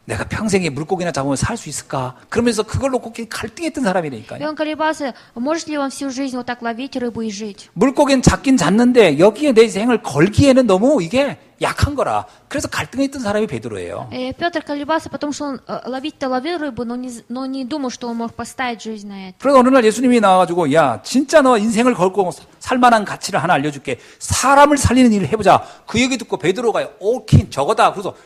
Speaker 1: 내가 평생에 물고기나 잡으면 살 수 있을까? 그러면서 그걸 놓고 갈등했던
Speaker 2: И
Speaker 1: 사람이니까요.
Speaker 2: он колебался, может ли он всю жизнь вот так ловить рыбу и жить.
Speaker 1: 물고기는 잡긴 잡는데 여기에 내 생을 걸기에는 너무 이게 약한 거라. 그래서 갈등했던 사람이 베드로예요.
Speaker 2: И Петр колебался, потому что он ловить-то ловил рыбу, но не думал, что он мог поставить жизнь на это.
Speaker 1: 그래서 어느 날 예수님이 나와가지고 야 진짜 너 인생을 걸고 살만한 가치를 하나 알려줄게. 사람을 살리는 일을 해보자. 그 얘기 듣고 베드로가 오긴 저거다. 그래서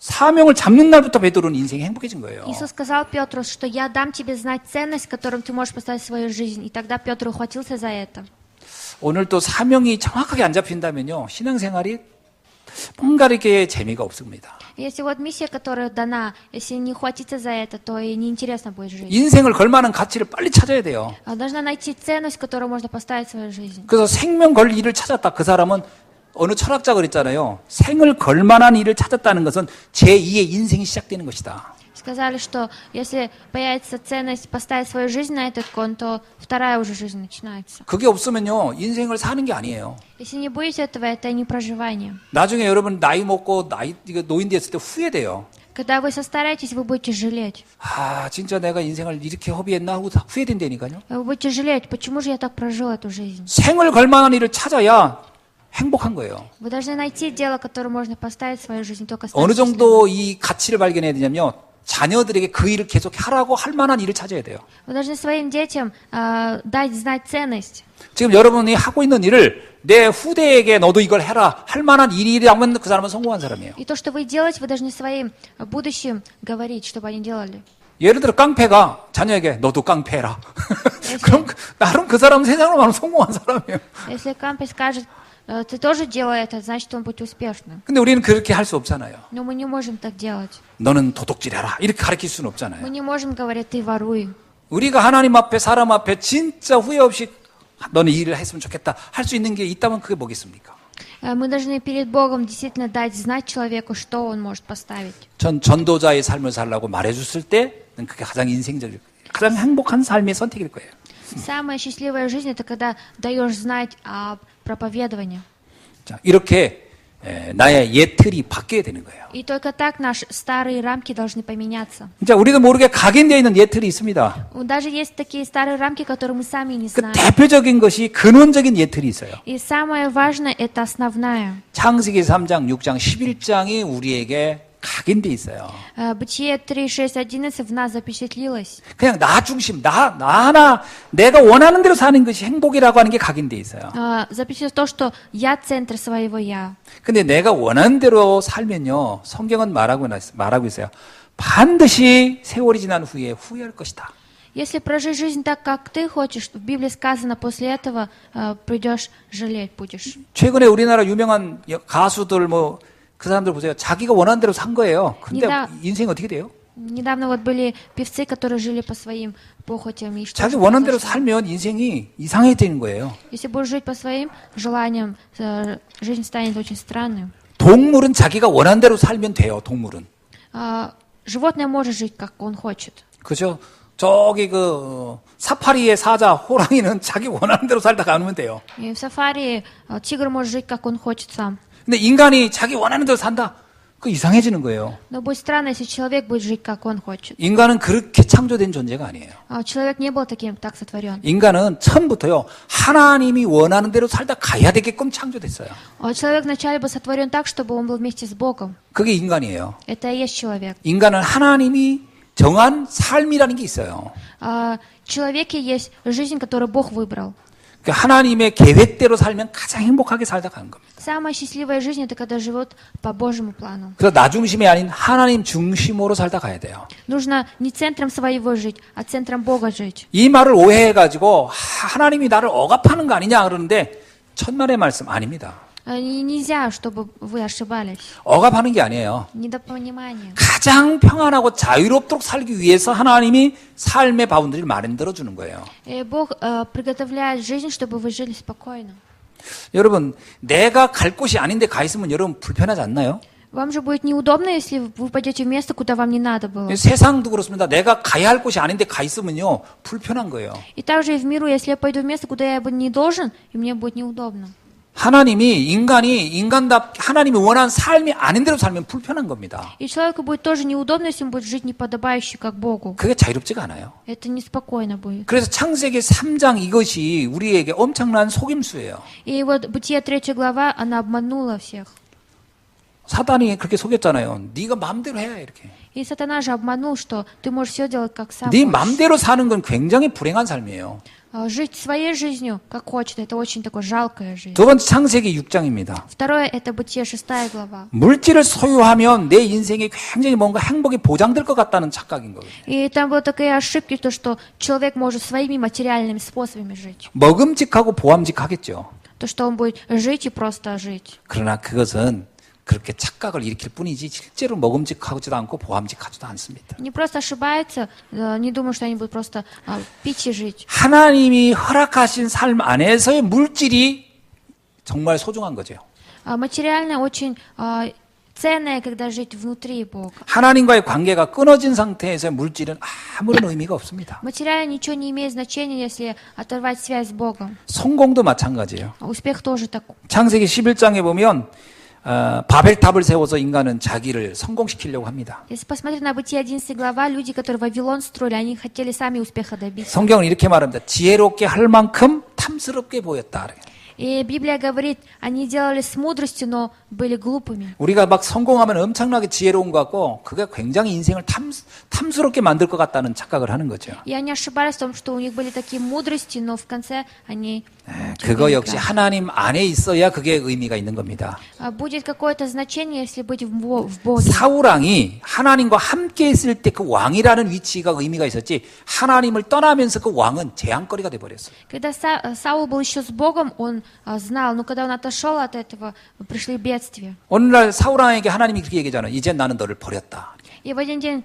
Speaker 1: 사명을 잡는 날부터 베드로는 인생이 행복해진 거예요.
Speaker 2: Иисус сказал Петру, что я дам тебе знать ценность, которым ты можешь поставить свою жизнь. И тогда Петр ухватился за это.
Speaker 1: 오늘 또 사명이 정확하게 안 잡힌다면요 신앙생활이 뭔가 이렇게 재미가 없습니다.
Speaker 2: Если вот миссия, которая дана, если не ухватиться за это, то и неинтересно будет жить.
Speaker 1: 인생을 걸만한 가치를 빨리 찾아야 돼요.
Speaker 2: Должна найти ценность, которую можно поставить в свою жизнь.
Speaker 1: 그래서 생명 걸 일을 찾았다. 그 사람은 어느 철학자가 그랬잖아요. 생을 걸 만한 일을 찾았다는 것은 제2의 인생이 시작되는 것이다.
Speaker 2: Сказали, что если появится ценность поставить свою жизнь на этот кон, то вторая уже жизнь начинается.
Speaker 1: 그게 없으면요 인생을 사는 게 아니에요.
Speaker 2: Если не будет этого, это не проживание.
Speaker 1: 나중에 여러분 나이 먹고 노인 됐을 때 후회돼요.
Speaker 2: Когда вы состараетесь, вы будете жалеть.
Speaker 1: 아 진짜 내가 인생을 이렇게 허비했나 하고 후회된다니까요.
Speaker 2: Вы будете жалеть, почему же я так прожил эту жизнь.
Speaker 1: 생을 걸 만한 일을 찾아야 행복한 거예요.
Speaker 2: Вы должны найти дело, которое можно поставить в свою жизнь, только
Speaker 1: 어느
Speaker 2: стать
Speaker 1: 정도 이 가치를 발견해야 되냐면요. 자녀들에게 그 일을 계속 하라고 할 만한 일을 찾아야 돼요.
Speaker 2: Вы должны своим детям дать знать ценность.
Speaker 1: 지금 여러분이 하고 있는 일을 내 후대에게 너도 이걸 해라 할 만한 일이라면 그 사람은 성공한 사람이에요.
Speaker 2: И то, что вы делаете, вы должны своим будущим говорить, чтобы они делали.
Speaker 1: 예를 들어 깡패가 자녀에게 너도 깡패해라. 그럼 나름 그 사람은 세상으로 말하면 성공한 사람이에요.
Speaker 2: Если Кампи скажет, ты тоже делай это, значит, он будет успешным.
Speaker 1: 근데 우리는 그렇게 할 수 없잖아요.
Speaker 2: Но мы не можем так делать.
Speaker 1: 너는 도둑질해라 이렇게 가르칠 수는
Speaker 2: Мы
Speaker 1: 없잖아요.
Speaker 2: не можем говорить, ты воруй.
Speaker 1: 우리가 하나님 앞에 사람 앞에 진짜 후회 없이 너는 이 일을 했으면 좋겠다 할 수 있는 게 있다면 그게 뭐겠습니까?
Speaker 2: Мы должны перед Богом действительно дать знать человеку, что он может поставить.
Speaker 1: 전 전도자의 삶을 살라고 말해줬을 때는 그게 가장 가장 행복한 삶의 선택일 거예요.
Speaker 2: Самая счастливая жизнь — это когда даешь знать о проповедовании.
Speaker 1: 자, 이렇게 나의 옛 틀이 바뀌어야 되는 거예요.
Speaker 2: И только так наши старые рамки должны поменяться.
Speaker 1: 진짜 우리도 모르게 각인되어 있는 옛 틀이 있습니다.
Speaker 2: Даже есть такие старые рамки, которые мы сами не
Speaker 1: 그
Speaker 2: знаем.
Speaker 1: 대표적인 것이 근원적인 옛 틀이 있어요.
Speaker 2: И самое важное — это основная.
Speaker 1: 창세기 3장, 6장, 11장이 우리에게 각인돼 있어요.
Speaker 2: Бытие 3, 6, 11 в нас запечатлилось.
Speaker 1: 그냥 나 중심, 나 하나, 내가 원하는 대로 사는 것이 행복이라고 하는 게 각인돼 있어요.
Speaker 2: Запечатлилось то, что я центр своего я.
Speaker 1: 근데 내가 원하는 대로 살면요, 성경은 말하고 있어요. 반드시 세월이 지난 후에 후회할 것이다.
Speaker 2: Если прожить жизнь так, как ты хочешь, в Библии сказано, после этого придешь, жалеть будешь.
Speaker 1: 최근에 우리나라 유명한 가수들 그 사람들 보세요. 자기가 원하는 대로 산 거예요. 근데 인생이 어떻게 돼요?
Speaker 2: Недавно вот были певцы, которые жили по своим похотям. И что
Speaker 1: 자기
Speaker 2: же
Speaker 1: 원하는 대로
Speaker 2: произошло?
Speaker 1: 살면 인생이 이상해지는 거예요.
Speaker 2: Если будешь жить по своим желаниям, жизнь станет очень странной.
Speaker 1: 동물은 자기가 원하는 대로 살면 돼요. 동물은.
Speaker 2: Животное может жить, как он хочет.
Speaker 1: 그죠? 저기 사파리의 사자, 호랑이는 자기 원하는 대로 살다 가면 돼요.
Speaker 2: И в сафари тигр может жить, как он хочет сам.
Speaker 1: 근데 인간이 자기 원하는 대로 산다? 그 이상해지는 거예요.
Speaker 2: Но будет странно, если человек будет жить, как он хочет.
Speaker 1: 인간은 그렇게 창조된 존재가 아니에요.
Speaker 2: Человек не был таким, так сотворен.
Speaker 1: 인간은 처음부터요, 하나님이 원하는 대로 살다 가야 되게끔 창조됐어요.
Speaker 2: Человек вначале был сотворен так, чтобы он был вместе с Богом.
Speaker 1: 그게 인간이에요.
Speaker 2: Это и есть человек.
Speaker 1: 인간은 하나님이 정한 삶이라는 게 있어요.
Speaker 2: В человеке есть жизнь, которую Бог выбрал.
Speaker 1: 하나님의 계획대로 살면 가장 행복하게 살다 가는 겁니다.
Speaker 2: Самая счастливая жизнь — это когда живут по Божьему плану.
Speaker 1: 그래서 나 중심이 아닌 하나님 중심으로 살다 가야 돼요.
Speaker 2: Нужно не центром своего жить, а центром Бога жить.
Speaker 1: 이 말을 오해해가지고 하나님이 나를 억압하는 거 아니냐 그러는데 천만의 말씀 아닙니다.
Speaker 2: И нельзя, чтобы вы ошибались.
Speaker 1: 억압하는 게 아니에요.
Speaker 2: Недопонимание.
Speaker 1: 가장 평안하고 자유롭도록 살기 위해서 하나님이 삶의 바운드리를 만들어 주는 거예요.
Speaker 2: И Бог приготовляет жизнь, чтобы вы жили спокойно.
Speaker 1: 여러분, 내가 갈 곳이 아닌데 가 있으면 여러분 불편하지 않나요?
Speaker 2: Вам же будет неудобно, если вы пойдете в место, куда вам не надо было.
Speaker 1: 세상도 그렇습니다. 내가 가야 할 곳이 아닌데 가 있으면요 불편한 거예요.
Speaker 2: И также и в миру, если я пойду в место, куда я бы не должен, и мне будет неудобно.
Speaker 1: 하나님이 하나님이 원하는 삶이 아닌 대로 살면 불편한 겁니다.
Speaker 2: И человеку будет тоже неудобно, если он будет жить неподобающе, как Богу.
Speaker 1: 그게 자유롭지가 않아요.
Speaker 2: Это неспокойно будет.
Speaker 1: 그래서 창세기 3장 이것이 우리에게 엄청난 속임수예요.
Speaker 2: И вот Бытие 3 глава, она обманула всех.
Speaker 1: 사단이 그렇게 속였잖아요. 네가 마음대로 해야 이렇게.
Speaker 2: И сатана же обманул, что ты можешь все делать, как сам
Speaker 1: 네
Speaker 2: хочешь.
Speaker 1: 마음대로 사는 건 굉장히 불행한 삶이에요.
Speaker 2: Жить своей жизнью, как хочет, это очень такая жалкая жизнь.
Speaker 1: 두 번째 창세기 6장입니다.
Speaker 2: Второе, это Бытие 6 глава.
Speaker 1: 물질을 소유하면 내 인생에 굉장히 뭔가 행복이 보장될 것 같다는 착각인 거예요.
Speaker 2: И там были такие ошибки, то, что человек может своими материальными способами жить.
Speaker 1: 먹음직하고 보암직하겠죠.
Speaker 2: То, что он будет жить и просто жить.
Speaker 1: 그러나 그것은 그렇게 착각을 일으킬 뿐이지 실제로 먹음직하지도 않고 보암직하지도 않습니다.
Speaker 2: Не просто ошибаются, не думаю, что они будут просто пить и жить.
Speaker 1: 하나님이 허락하신 삶 안에서의 물질이 정말 소중한 거죠.
Speaker 2: Материально очень ценное, когда жить внутри Бога.
Speaker 1: 하나님과의 관계가 끊어진 상태에서의 물질은 아무런 의미가 없습니다.
Speaker 2: Материально ничего не имеет значения, если оторвать связь с Богом.
Speaker 1: 성공도 마찬가지예요.
Speaker 2: Успех тоже такой.
Speaker 1: 창세기 11장에 보면 바벨탑을 세워서 인간은 자기를 성공시키려고 합니다.
Speaker 2: Если посмотреть на Бытие 11 глава, люди, которые Вавилон строили, они хотели сами успеха добиться.
Speaker 1: 성경은 이렇게 말합니다. 지혜롭게 할 만큼 탐스럽게 보였다.
Speaker 2: И Библия говорит, они делали с мудростью, но были глупыми.
Speaker 1: 우리가 막 성공하면 엄청나게 지혜로운 것 같고 그게 굉장히 인생을 탐스럽게 만들 것 같다는 착각을 하는 거죠.
Speaker 2: И они ошибались в том, что у них были такие мудрости, но в конце они...
Speaker 1: 그거 역시 하나님 안에 있어야 그게 의미가 있는 겁니다.
Speaker 2: Будет какое-то значение, если быть в Боге.
Speaker 1: 사울왕이 하나님과 함께 있을 때 그 왕이라는 위치가 의미가 있었지 하나님을 떠나면서 그 왕은 재앙거리가 돼버렸어요.
Speaker 2: Когда Саул был еще с Богом, он знал, но когда он отошел от этого, пришли бедствия.
Speaker 1: 오늘날 사울왕에게 하나님이 그렇게 얘기하잖아요. 이제 나는 너를 버렸다.
Speaker 2: И в один день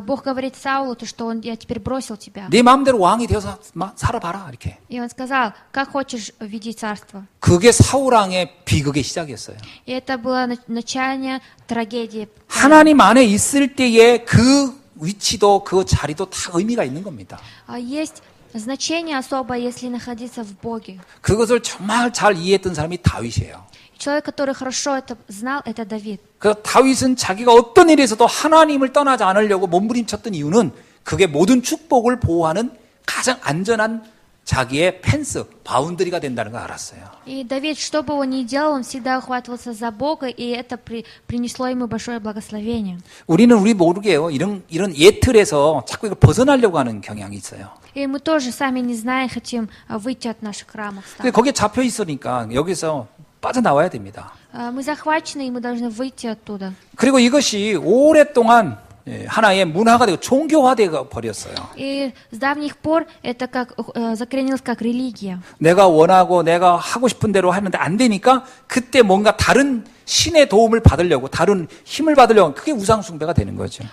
Speaker 2: Бог говорит Саулу, что я теперь бросил тебя.
Speaker 1: 네 마음대로 왕이 되어서 살아봐라 이렇게.
Speaker 2: И он сказал, как хочешь веди царство.
Speaker 1: 그게 사울왕의 비극의 시작이었어요.
Speaker 2: И это было начало трагедии.
Speaker 1: 하나님 안에 있을 때의 그 위치도 그 자리도 다 의미가 있는 겁니다.
Speaker 2: Есть значение особое, если находиться в Боге.
Speaker 1: 그것을 정말 잘 이해했던 사람이 다윗이에요.
Speaker 2: Человек, который хорошо это знал, это Давид.
Speaker 1: 그 다윗은 자기가 어떤 일에서도 하나님을 떠나지 않으려고 몸부림쳤던 이유는 그게 모든 축복을 보호하는 가장 안전한 자기의 펜스, 바운더리가 된다는 걸 알았어요.
Speaker 2: И Давид, что бы он ни делал, он всегда ухватывался за Бога, и это принесло ему большое благословение.
Speaker 1: 우리는 우리 모르게요. 이런 예 틀에서 자꾸 이걸 벗어나려고 하는 경향이 있어요.
Speaker 2: И мы тоже сами не зная хотим выйти от наших рамок.
Speaker 1: 근데 거기에 잡혀 있으니까 여기서 빠져나와야 됩니다.
Speaker 2: Мы захвачены, и мы должны выйти оттуда.
Speaker 1: 그리고 이것이 오랫동안 하나의 문화가 되고 종교화되어 버렸어요.
Speaker 2: И с давних пор это как закоренилось как религия.
Speaker 1: 내가 원하고 내가 하고 싶은 대로 하는데 안 되니까 그때 뭔가 다른 신의 도움을 받으려고 다른 힘을 받으려고 그게 우상숭배가 되는 거죠.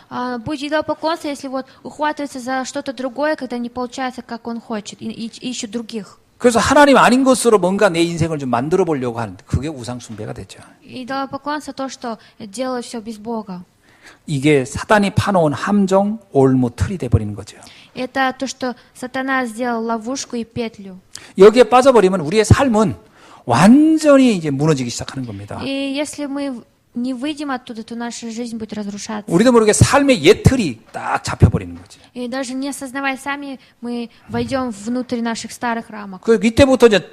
Speaker 2: Будь идолопоклонство, если вот ухватывается за что-то другое, когда не получается, как он хочет, и ищет других.
Speaker 1: 그래서 하나님 아닌 것으로 뭔가 내 인생을 좀 만들어 보려고 하는데 그게 우상숭배가 되죠.
Speaker 2: Идолопоклонство то, что делает все без Бога.
Speaker 1: 이게 사단이 파놓은 함정, 올무, 틀이 돼버리는 거죠.
Speaker 2: Это то, что сатана сделал ловушку и петлю.
Speaker 1: 여기에 빠져버리면 우리의 삶은 완전히 이제 무너지기 시작하는 겁니다.
Speaker 2: И если мы не выйдем оттуда, то наша жизнь будет разрушаться.
Speaker 1: 우리도 모르게 삶의 예틀이 딱 잡혀버리는 거죠.
Speaker 2: И даже не осознавая сами, мы войдем внутрь наших старых рамок.
Speaker 1: 그 이때부터 이제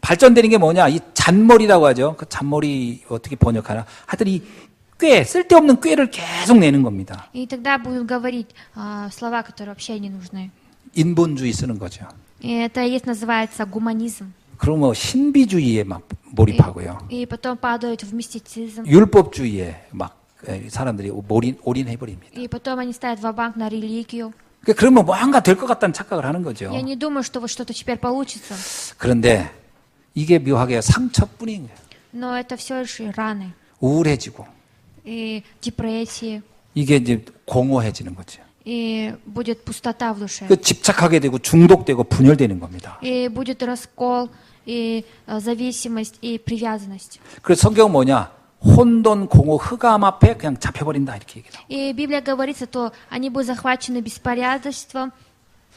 Speaker 1: 발전되는 게 뭐냐? 이 잔머리라고 하죠. 그 잔머리 어떻게 번역하나? 하여튼 이 꾀, 쓸데없는 꾀를 계속 내는 겁니다.
Speaker 2: И тогда будут говорить слова, которые вообще не нужны.
Speaker 1: 인본주의 쓰는 거죠.
Speaker 2: И это есть называется гуманизм.
Speaker 1: 그러면 신비주의에 막 몰입하고요.
Speaker 2: И потом падают в мистицизм.
Speaker 1: 율법주의에 막 사람들이 올인해 버립니다.
Speaker 2: И потом они ставят ва-банк на религию.
Speaker 1: 그러면 뭔가 될 것 같다는 착각을 하는 거죠.
Speaker 2: Я не думаю, что вот что-то теперь получится.
Speaker 1: 그런데 이게 묘하게 상처뿐인 거예요.
Speaker 2: Но это все лишь раны.
Speaker 1: 우울해지고
Speaker 2: И депрессии.
Speaker 1: 이게 이제 공허해지는 거죠.
Speaker 2: И будет пустота в душе.
Speaker 1: 그 집착하게 되고 중독되고 분열되는 겁니다.
Speaker 2: И будет раскол, и зависимость, и привязанность.
Speaker 1: 그래서 성경은 뭐냐? 혼돈, 공허, 흑암 앞에 그냥 잡혀버린다 이렇게 얘기해요.
Speaker 2: И Библия говорится, то они будут захвачены беспорядочеством.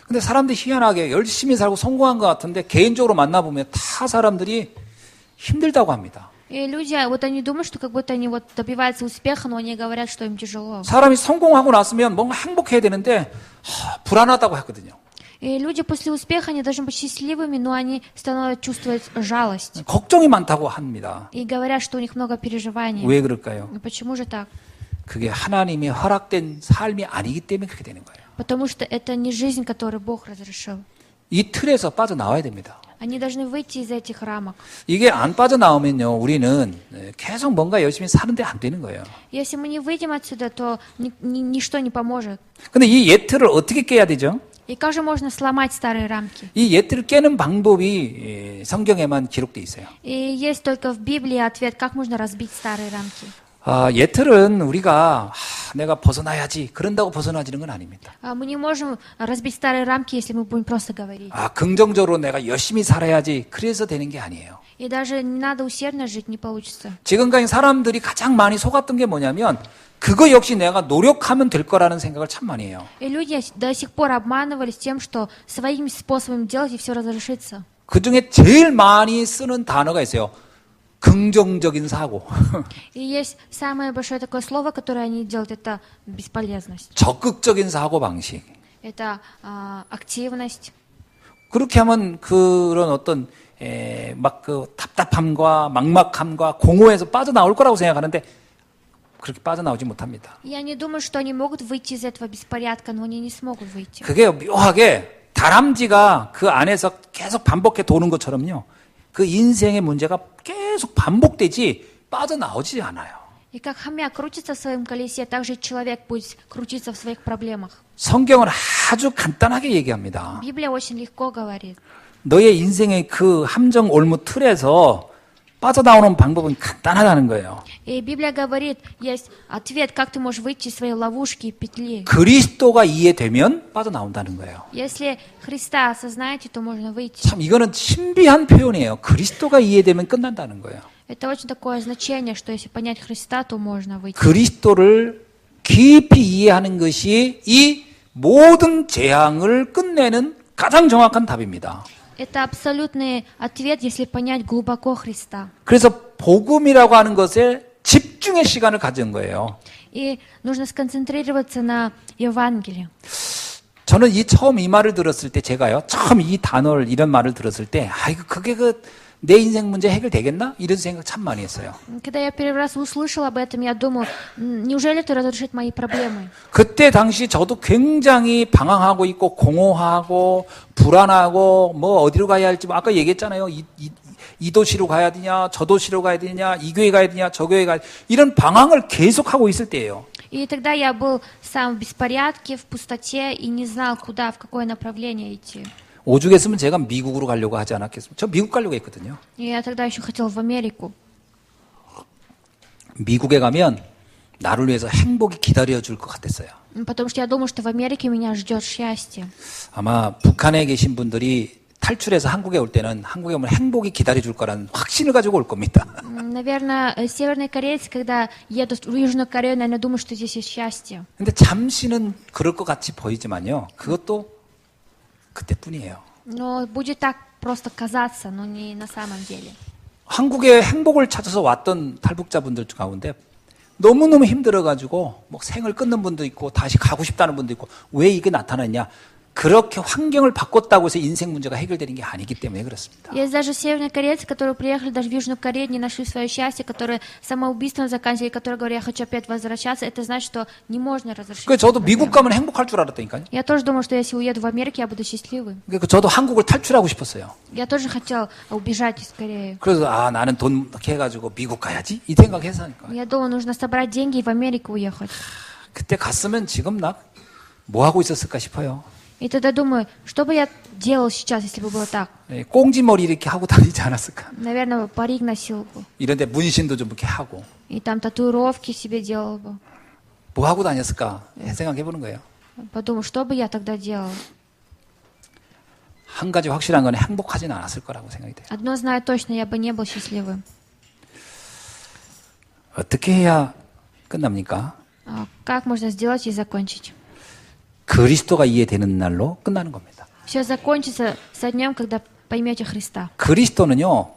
Speaker 1: 근데 사람들이 희한하게 열심히 살고 성공한 것 같은데 개인적으로 만나보면 다 사람들이 힘들다고 합니다.
Speaker 2: И люди, вот они думают, что как будто они вот добиваются успеха, но они говорят, что им тяжело.
Speaker 1: 사람이 성공하고 났으면 뭔가 행복해야 되는데 불안하다고 했거든요.
Speaker 2: И люди после успеха, они должны быть счастливыми, но они становятся чувствовать жалость.
Speaker 1: 걱정이 많다고 합니다.
Speaker 2: И говорят, что у них много переживаний.
Speaker 1: 왜 그럴까요?
Speaker 2: И почему же так?
Speaker 1: 그게 하나님이 허락된 삶이 아니기 때문에 그렇게 되는 거예요.
Speaker 2: Потому что это не жизнь, которую Бог разрешил.
Speaker 1: 이 틀에서 빠져나와야 됩니다.
Speaker 2: Они должны выйти из этих рамок.
Speaker 1: 이게 안 빠져나오면요, 우리는 계속 뭔가 열심히 사는데 안 되는 거예요.
Speaker 2: Если мы не выйдем отсюда, то ничто не поможет.
Speaker 1: 근데 이 예틀을 어떻게 깨야 되죠?
Speaker 2: И как же можно сломать старые рамки?
Speaker 1: 이 예틀을 깨는 방법이 성경에만 기록돼 있어요.
Speaker 2: И есть только в Библии ответ, как можно разбить старые рамки.
Speaker 1: 예틀은 우리가 내가 벗어나야지 그런다고 벗어나지는 건 아닙니다.
Speaker 2: Мы не можем разбить старые рамки, если мы будем просто говорить.
Speaker 1: 긍정적으로 내가 열심히 살아야지 그래서 되는 게 아니에요.
Speaker 2: И даже не надо усердно жить, не получится.
Speaker 1: 지금까지 사람들이 가장 많이 속았던 게 뭐냐면 그거 역시 내가 노력하면 될 거라는 생각을 참 많이 해요.
Speaker 2: И люди до сих пор обманывались тем, что своим способом делать и все разрешится.
Speaker 1: 그 중에 제일 많이 쓰는 단어가 있어요. 긍정적인 사고.
Speaker 2: И есть самое большое такое слово, которое они делают, это бесполезность.
Speaker 1: 적극적인 사고 방식.
Speaker 2: Это активность.
Speaker 1: 그렇게 하면 그런 어떤 막 그 답답함과 막막함과 공허에서 빠져나올 거라고 생각하는데 그렇게 빠져나오지 못합니다.
Speaker 2: Я не думаю, что они могут выйти из этого беспорядка, но они не смогут выйти.
Speaker 1: 그게 묘하게 다람쥐가 그 안에서 계속 반복해 도는 것처럼요. 그 인생의 문제가 계속 반복되지 빠져나오지 않아요.
Speaker 2: И как хомяк крутится в своем колесе, так же человек будет крутиться в своих проблемах.
Speaker 1: 성경은 아주 간단하게 얘기합니다.
Speaker 2: Библия очень легко говорит.
Speaker 1: 너의 인생의 그 함정 올무 틀에서 빠져나오는 방법은 간단하다는 거예요.
Speaker 2: И Библия говорит, есть ответ, как ты можешь выйти из своей ловушки и петли.
Speaker 1: 그리스도가 이해되면 빠져나온다는 거예요.
Speaker 2: Если Христа осознаете, то можно выйти.
Speaker 1: 참 이거는 신비한 표현이에요. 그리스도가 이해되면 끝난다는 거예요.
Speaker 2: Это очень такое значение, что если понять Христа, то можно выйти.
Speaker 1: 그리스도를 깊이 이해하는 것이 이 모든 재앙을 끝내는 가장 정확한 답입니다.
Speaker 2: Это абсолютный ответ, если понять глубоко Христа.
Speaker 1: 그래서 복음이라고 하는 것에 집중의 시간을 가진 거예요.
Speaker 2: И нужно сконцентрироваться на Евангелии.
Speaker 1: 저는 처음 이 말을 들었을 때 제가요. 처음 이 단어를 이런 말을 들었을 때 이거 그게 내 인생 문제 해결되겠나? 이런 생각 참 많이 했어요.
Speaker 2: Когда я первый раз услышал об этом, я думаю, неужели это разрешит мои проблемы?
Speaker 1: 그때 당시 저도 굉장히 방황하고 있고 공허하고 불안하고 뭐 어디로 가야 할지 아까 얘기했잖아요. 이 도시로 가야 되냐, 저 도시로 가야 되냐, 이 교회 가야 되냐, 저 교회 가야 되냐 이런 방황을 계속하고 있을 때예요.
Speaker 2: И тогда я был сам в беспорядке, в пустоте и не знал, куда, в какое направление идти.
Speaker 1: 오죽했으면 제가 미국으로 가려고 하지 않았겠습니까? 저 미국 가려고 했거든요.
Speaker 2: И я тогда еще хотел в Америку.
Speaker 1: 미국에 가면 나를 위해서 행복이 기다려줄 것 같았어요.
Speaker 2: Потому что я думал, что в Америке меня ждет счастье.
Speaker 1: 아마 북한에 계신 분들이 탈출해서 한국에 올 때는 한국에 오면 행복이 기다려줄 거라는 확신을 가지고 올 겁니다.
Speaker 2: Наверное, северные корейцы, когда едут в Южную Корею, наверное, думают, что здесь есть счастье.
Speaker 1: 근데 잠시는 그럴 것 같이 보이지만요. 그것도 그때뿐이에요.
Speaker 2: Но будет так просто казаться, но не на самом деле.
Speaker 1: 한국에 행복을 찾아서 왔던 탈북자분들 가운데 너무너무 힘들어가지고 뭐 생을 끊는 분도 있고 다시 가고 싶다는 분도 있고 왜 이게 나타났냐. 그렇게 환경을 바꿨다고 해서 인생 문제가 해결되는 게 아니기 때문에 그렇습니다.
Speaker 2: Есть даже северные корейцы, которые приехали даже в Южную Корею, не нашли свое счастье, которые самоубийством заканчивали, которые говорят, я хочу опять возвращаться. Это значит, что не можно разрешить.
Speaker 1: 그래서 저도 미국 가면 행복할 줄 알았다니까요.
Speaker 2: Я тоже думал, что если уеду в Америку, я буду счастливым.
Speaker 1: 그러니까 저도 한국을 탈출하고 싶었어요.
Speaker 2: Я тоже хотел убежать из Кореи.
Speaker 1: 그래서 나는 돈 이렇게 해가지고 미국 가야지 이 생각해서니까.
Speaker 2: Я думал, нужно собрать деньги и в Америку уехать.
Speaker 1: 그때 갔으면 지금 나 뭐 하고 있었을까 싶어요.
Speaker 2: И тогда думаю, что бы я делал сейчас, если бы было так?
Speaker 1: 꽁지머리 이렇게 하고 다니지 않았을까?
Speaker 2: Наверное, парик носил бы.
Speaker 1: 이런데 문신도 좀 이렇게 하고
Speaker 2: И там татуировки себе делал бы.
Speaker 1: 뭐 하고 다녔을까 생각해 보는 거예요.
Speaker 2: Подумал, что бы я тогда делал?
Speaker 1: 한 가지 확실한 건 행복하지는 않았을 거라고 생각이 돼요.
Speaker 2: Одно знаю точно, я бы не был счастливым.
Speaker 1: 어떻게 해야 끝납니까?
Speaker 2: Как можно сделать и закончить?
Speaker 1: 그리스도가 이해되는 날로 끝나는 겁니다.
Speaker 2: Все закончится со днем, когда поймете Христа.
Speaker 1: 그리스도는요,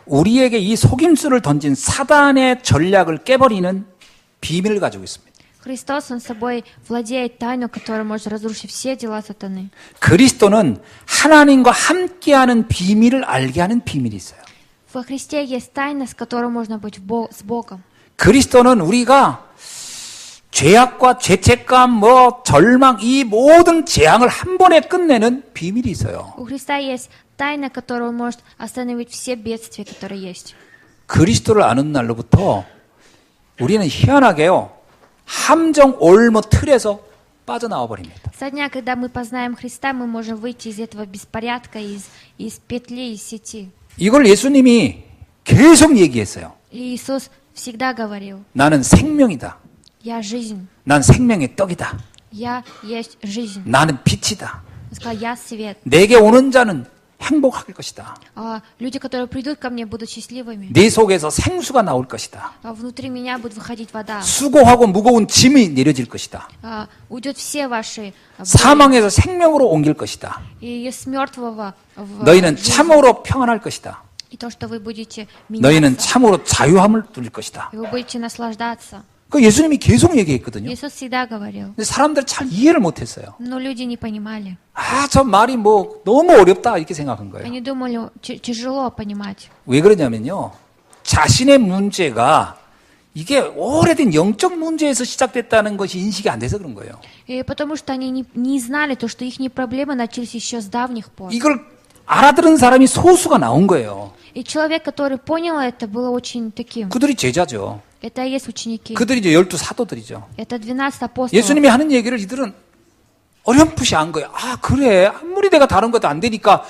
Speaker 1: 우리에게 이 속임수를 던진 사단의 전략을 깨버리는 비밀을 가지고 있습니다.
Speaker 2: Христос, Он собой владеет тайну, которая может разрушить все дела сатаны.
Speaker 1: 그리스도는 하나님과 함께하는 비밀을 알게 하는 비밀이 있어요.
Speaker 2: Во Христе есть тайна, с которой можно быть с Богом.
Speaker 1: 그리스도는 우리가 죄악과 죄책감, 절망, 이 모든 재앙을 한 번에 끝내는 비밀이 있어요.
Speaker 2: У Христа есть тайна, которая может остановить все бедствия, которые есть.
Speaker 1: 그리스도를 아는 날로부터 우리는 희한하게요, 함정 올무 틀에서 빠져나와 버립니다.
Speaker 2: Со дня, когда мы познаем Христа, мы можем выйти из этого беспорядка, из петли, из сети.
Speaker 1: 이걸 예수님이 계속 얘기했어요.
Speaker 2: И Иисус всегда говорил,
Speaker 1: 나는 생명이다.
Speaker 2: я жизнь,
Speaker 1: 난 생명의 떡이다.
Speaker 2: я есть жизнь.
Speaker 1: 나는 빛이다.
Speaker 2: Он сказал, я свет.
Speaker 1: 내게 오는 자는 행복할 것이다.
Speaker 2: Люди, которые придут ко мне, будут счастливыми.
Speaker 1: 네 속에서 생수가 나올 것이다.
Speaker 2: Внутри меня будет выходить вода.
Speaker 1: 수고하고 무거운 짐이 내려질 것이다.
Speaker 2: Уйдет все ваши боли.
Speaker 1: 사망에서 생명으로 옮길 것이다.
Speaker 2: И с мертвого в
Speaker 1: 너희는
Speaker 2: жизнь.
Speaker 1: 참으로 평안할 것이다.
Speaker 2: И то, что вы будете
Speaker 1: 너희는
Speaker 2: меняться.
Speaker 1: 참으로 자유함을 누릴 것이다.
Speaker 2: И вы будете наслаждаться.
Speaker 1: 그 예수님이 계속 얘기했거든요.
Speaker 2: Иисус всегда говорил.
Speaker 1: 근데 사람들 잘 이해를 못했어요.
Speaker 2: Но люди не понимали.
Speaker 1: 저 말이 너무 어렵다 이렇게 생각한 거예요.
Speaker 2: Они думали, тяжело понимать.
Speaker 1: 왜 그러냐면요. 자신의 문제가 이게 오래된 영적 문제에서 시작됐다는 것이 인식이 안 돼서 그런 거예요.
Speaker 2: И потому что они не знали то, что их проблемы начались еще с давних пор.
Speaker 1: 이걸 알아들은 사람이 소수가 나온 거예요.
Speaker 2: И человек, который понял это, был очень таким.
Speaker 1: 그들이 제자죠.
Speaker 2: Это и есть ученики.
Speaker 1: 그들이 이제 12 사도들이죠.
Speaker 2: Это 12 апостолов.
Speaker 1: 예수님이 하는 얘기를 이들은 어렴풋이 안 거예요. 그래. 아무리 내가 다른 것도 안 되니까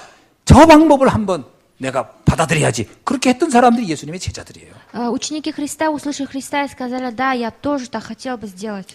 Speaker 1: 저 방법을 한번 내가 받아들여야지. 그렇게 했던 사람들이 예수님의 제자들이에요.
Speaker 2: Ученики Христа услышали Христа и сказали, да, я тоже так хотел бы сделать.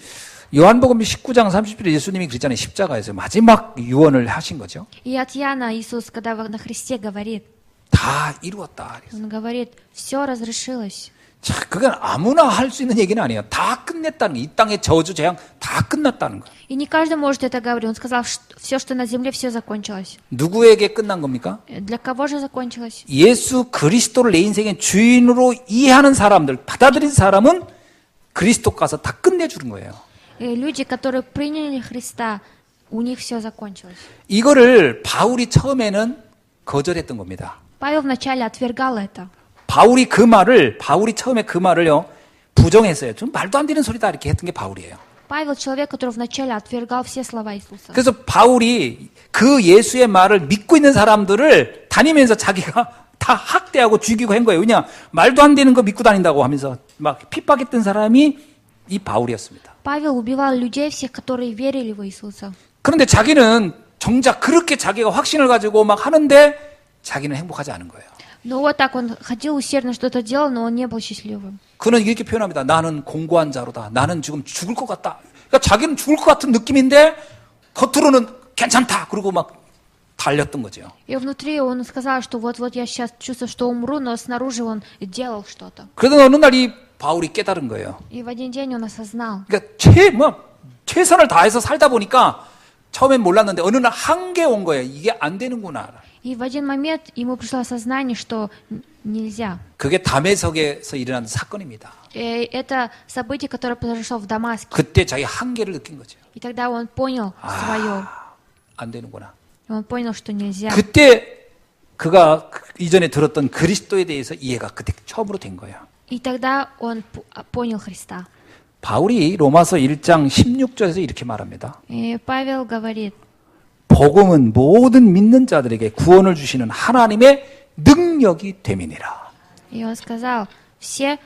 Speaker 1: 요한복음 19장 30절에 예수님이 그랬잖아요. 십자가에서 마지막 유언을 하신 거죠.
Speaker 2: И от Иоанна Иисус, когда на Христе говорит,
Speaker 1: 다 이루었다.
Speaker 2: Он говорит, все разрешилось.
Speaker 1: 자, 그건 아무나 할 수 있는 얘기는 아니에요. 다 끝냈다는 거예요. 이 땅의 저주, 재앙 다 끝났다는 거예요.
Speaker 2: И не каждый может это говорить. Он сказал, что все, что на земле, все закончилось.
Speaker 1: 누구에게 끝난 겁니까?
Speaker 2: Для кого же закончилось?
Speaker 1: 예수 그리스도를 내 인생의 주인으로 이해하는 사람들, 받아들인 사람은 그리스도 가서 다 끝내주는 거예요.
Speaker 2: И люди, которые приняли Христа, у них все закончилось.
Speaker 1: 이거를 바울이 처음에는 거절했던 겁니다.
Speaker 2: Павел вначале отвергал это.
Speaker 1: 바울이 처음에 그 말을요, 부정했어요. 좀 말도 안 되는 소리다 이렇게 했던 게 바울이에요.
Speaker 2: Павел человек, который вначале отвергал все слова Иисуса.
Speaker 1: 그래서 바울이 그 예수의 말을 믿고 있는 사람들을 다니면서 자기가 다 학대하고 죽이고 한 거예요. 그냥 말도 안 되는 거 믿고 다닌다고 하면서 막 핍박했던 사람이 이 바울이었습니다.
Speaker 2: Павел убивал людей всех, которые верили в Иисуса.
Speaker 1: 그런데 자기는 정작 그렇게 자기가 확신을 가지고 막 하는데 자기는 행복하지 않은 거예요.
Speaker 2: Но вот так он ходил усердно, что-то делал, но он не был счастливым.
Speaker 1: 그는 이렇게 표현합니다. 나는 공고한 자로다. 나는 지금 죽을 것 같다. 그러니까 자기는 죽을 것 같은 느낌인데 겉으로는 괜찮다. 그러고 막 달렸던 거죠.
Speaker 2: И внутри он сказал, что вот-вот я сейчас чувствую, что умру, но снаружи он делал что-то.
Speaker 1: 그러던 어느 날 이 바울이 깨달은 거예요.
Speaker 2: И в один день он осознал.
Speaker 1: 그러니까 최선을 다해서 살다 보니까 처음엔 몰랐는데 어느 날 한계 온 거예요. 이게 안 되는구나.
Speaker 2: И в один момент ему пришло осознание, что нельзя.
Speaker 1: 그게 다메섹에서 일어난 사건입니다.
Speaker 2: И это событие, которое произошло в Дамаске.
Speaker 1: 그때 자기 한계를 느낀 거죠.
Speaker 2: И тогда он понял свое.
Speaker 1: 안 되는구나.
Speaker 2: Он понял, что нельзя.
Speaker 1: 그때 그가 이전에 들었던 그리스도에 대해서 이해가 그때 처음으로 된 거예요.
Speaker 2: И тогда он понял Христа.
Speaker 1: 바울이 로마서 1장 16절에서 이렇게 말합니다.
Speaker 2: И Павел говорит,
Speaker 1: 복음은 모든 믿는 자들에게 구원을 주시는 하나님의 능력이 됨이니라.
Speaker 2: и он сказал, все,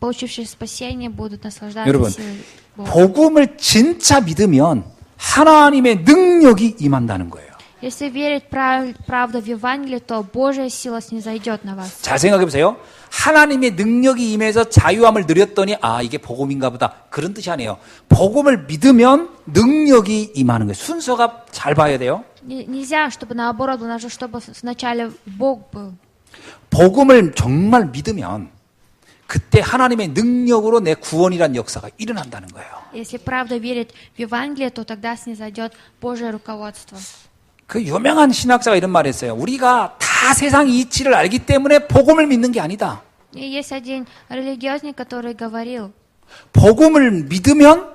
Speaker 2: получившие спасение, будут
Speaker 1: 여러분,
Speaker 2: наслаждаться силой Бога.
Speaker 1: 복음을 진짜 믿으면 하나님의 능력이 임한다는 거예요.
Speaker 2: Если верить правда в Евангелие, то Божья сила снизойдет на вас.
Speaker 1: 잘 생각해 보세요. 하나님의 능력이 임해서 자유함을 누렸더니 아 이게 복음인가 보다 그런 뜻이 아니에요. 복음을 믿으면 능력이 임하는 거예요. 순서가 잘 봐야 돼요.
Speaker 2: Нельзя, чтобы наоборот, нужно, чтобы вначале Бог был.
Speaker 1: 복음을 정말 믿으면 그때 하나님의 능력으로 내 구원이란 역사가 일어난다는 거예요.
Speaker 2: Если правда верить в Евангелие, то тогда снизойдет Божье руководство.
Speaker 1: 그 유명한 신학자가 이런 말을 했어요. 우리가 다 세상 이치를 알기 때문에 복음을 믿는 게 아니다.
Speaker 2: И есть один религиозник, который говорил,
Speaker 1: 복음을 믿으면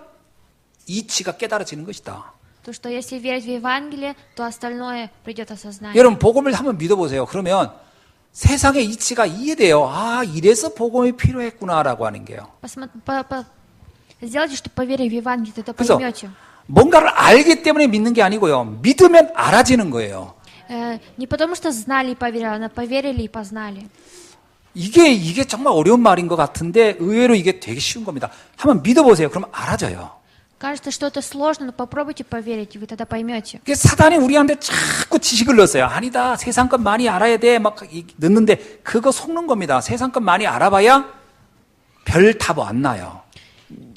Speaker 1: 이치가 깨달아지는 것이다.
Speaker 2: то, что если верить в Евангелие, то остальное придет осознание.
Speaker 1: 여러분 복음을 한번 믿어보세요. 그러면 세상의 이치가 이해돼요. 아 이래서 복음이 필요했구나라고 하는 게요.
Speaker 2: Сделайте, чтобы поверили в Евангелие, тогда
Speaker 1: 그래서
Speaker 2: поймете.
Speaker 1: 뭔가를 알기 때문에 믿는 게 아니고요. 믿으면 알아지는 거예요.
Speaker 2: Не потому что знали и поверили, но поверили и познали.
Speaker 1: 이게 정말 어려운 말인 것 같은데 의외로 이게 되게 쉬운 겁니다. 한번 믿어보세요. 그럼 알아져요.
Speaker 2: Кажется, что это сложно, но попробуйте поверить, и вы тогда поймете.
Speaker 1: 사단이 우리한테 자꾸 지식을 넣었어요. 아니다. 세상 것 많이 알아야 돼. 막 넣는데 그거 속는 겁니다. 세상 것 많이 알아봐야 별 답 안 나요.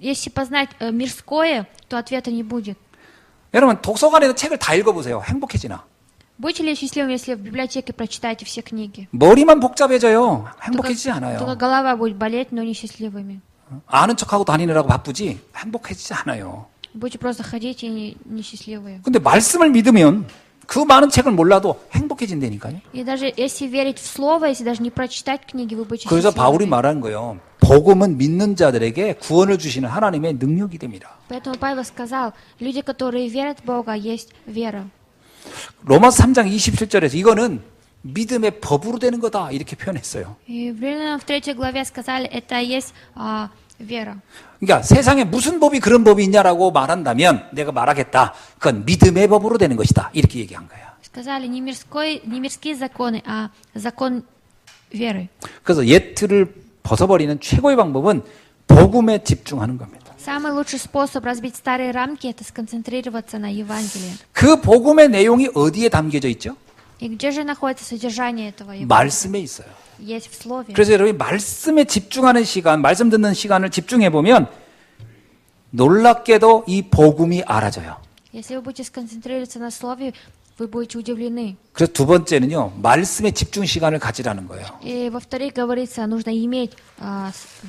Speaker 2: Если познать мирское, то ответа не будет.
Speaker 1: 여러분 독서관에서 책을 다 읽어보세요. 행복해지나?
Speaker 2: Будете ли счастливым, если в библиотеке прочитаете все книги?
Speaker 1: 머리만 복잡해져요. 행복해지지
Speaker 2: Только
Speaker 1: 않아요.
Speaker 2: голова будет болеть, но не счастливыми.
Speaker 1: 아는 척하고 다니느라고 바쁘지 행복해지지 않아요.
Speaker 2: Будете просто ходить и не счастливые.
Speaker 1: 근데 말씀을 믿으면 그 많은 책을 몰라도 행복해진다니까요.
Speaker 2: И даже если верить в слово, если даже не прочитать книги, вы будете
Speaker 1: 그래서 바울이
Speaker 2: счастливыми.
Speaker 1: 말하는 거예요. 복음은 믿는 자들에게 구원을 주시는 하나님의 능력이 됩니다.
Speaker 2: Поэтому Павел сказал, люди, которые верят в Бога, есть вера.
Speaker 1: 로마서 3장 27절에서 이거는 믿음의 법으로 되는 거다 이렇게 표현했어요.
Speaker 2: И в Римлянам в 3 главе сказали, это есть вера.
Speaker 1: 그러니까 세상에 무슨 법이 그런 법이 있냐라고 말한다면 내가 말하겠다. 그건 믿음의 법으로 되는 것이다. 이렇게 얘기한 거예요.
Speaker 2: Сказали не мирские законы, а закон веры.
Speaker 1: 그래서 옛틀을 벗어버리는 최고의 방법은 복음에 집중하는 겁니다.
Speaker 2: Самый лучший способ разбить старые рамки – это сконцентрироваться на Евангелии.
Speaker 1: 그 복음의 내용이 어디에 담겨져 있죠?
Speaker 2: И где же находится содержание этого Евангелия?
Speaker 1: 말씀에 있어요.
Speaker 2: Есть в Слове.
Speaker 1: 그래서 여러분이 말씀에 집중하는 시간, 말씀 듣는 시간을 집중해 보면 놀랍게도 이 복음이 알아져요.
Speaker 2: Если вы будете сконцентрироваться на Слове, вы будете удивлены.
Speaker 1: 그래서 두 번째는요, 말씀에 집중 시간을 가지라는 거예요.
Speaker 2: И во-вторых, говорится, нужно иметь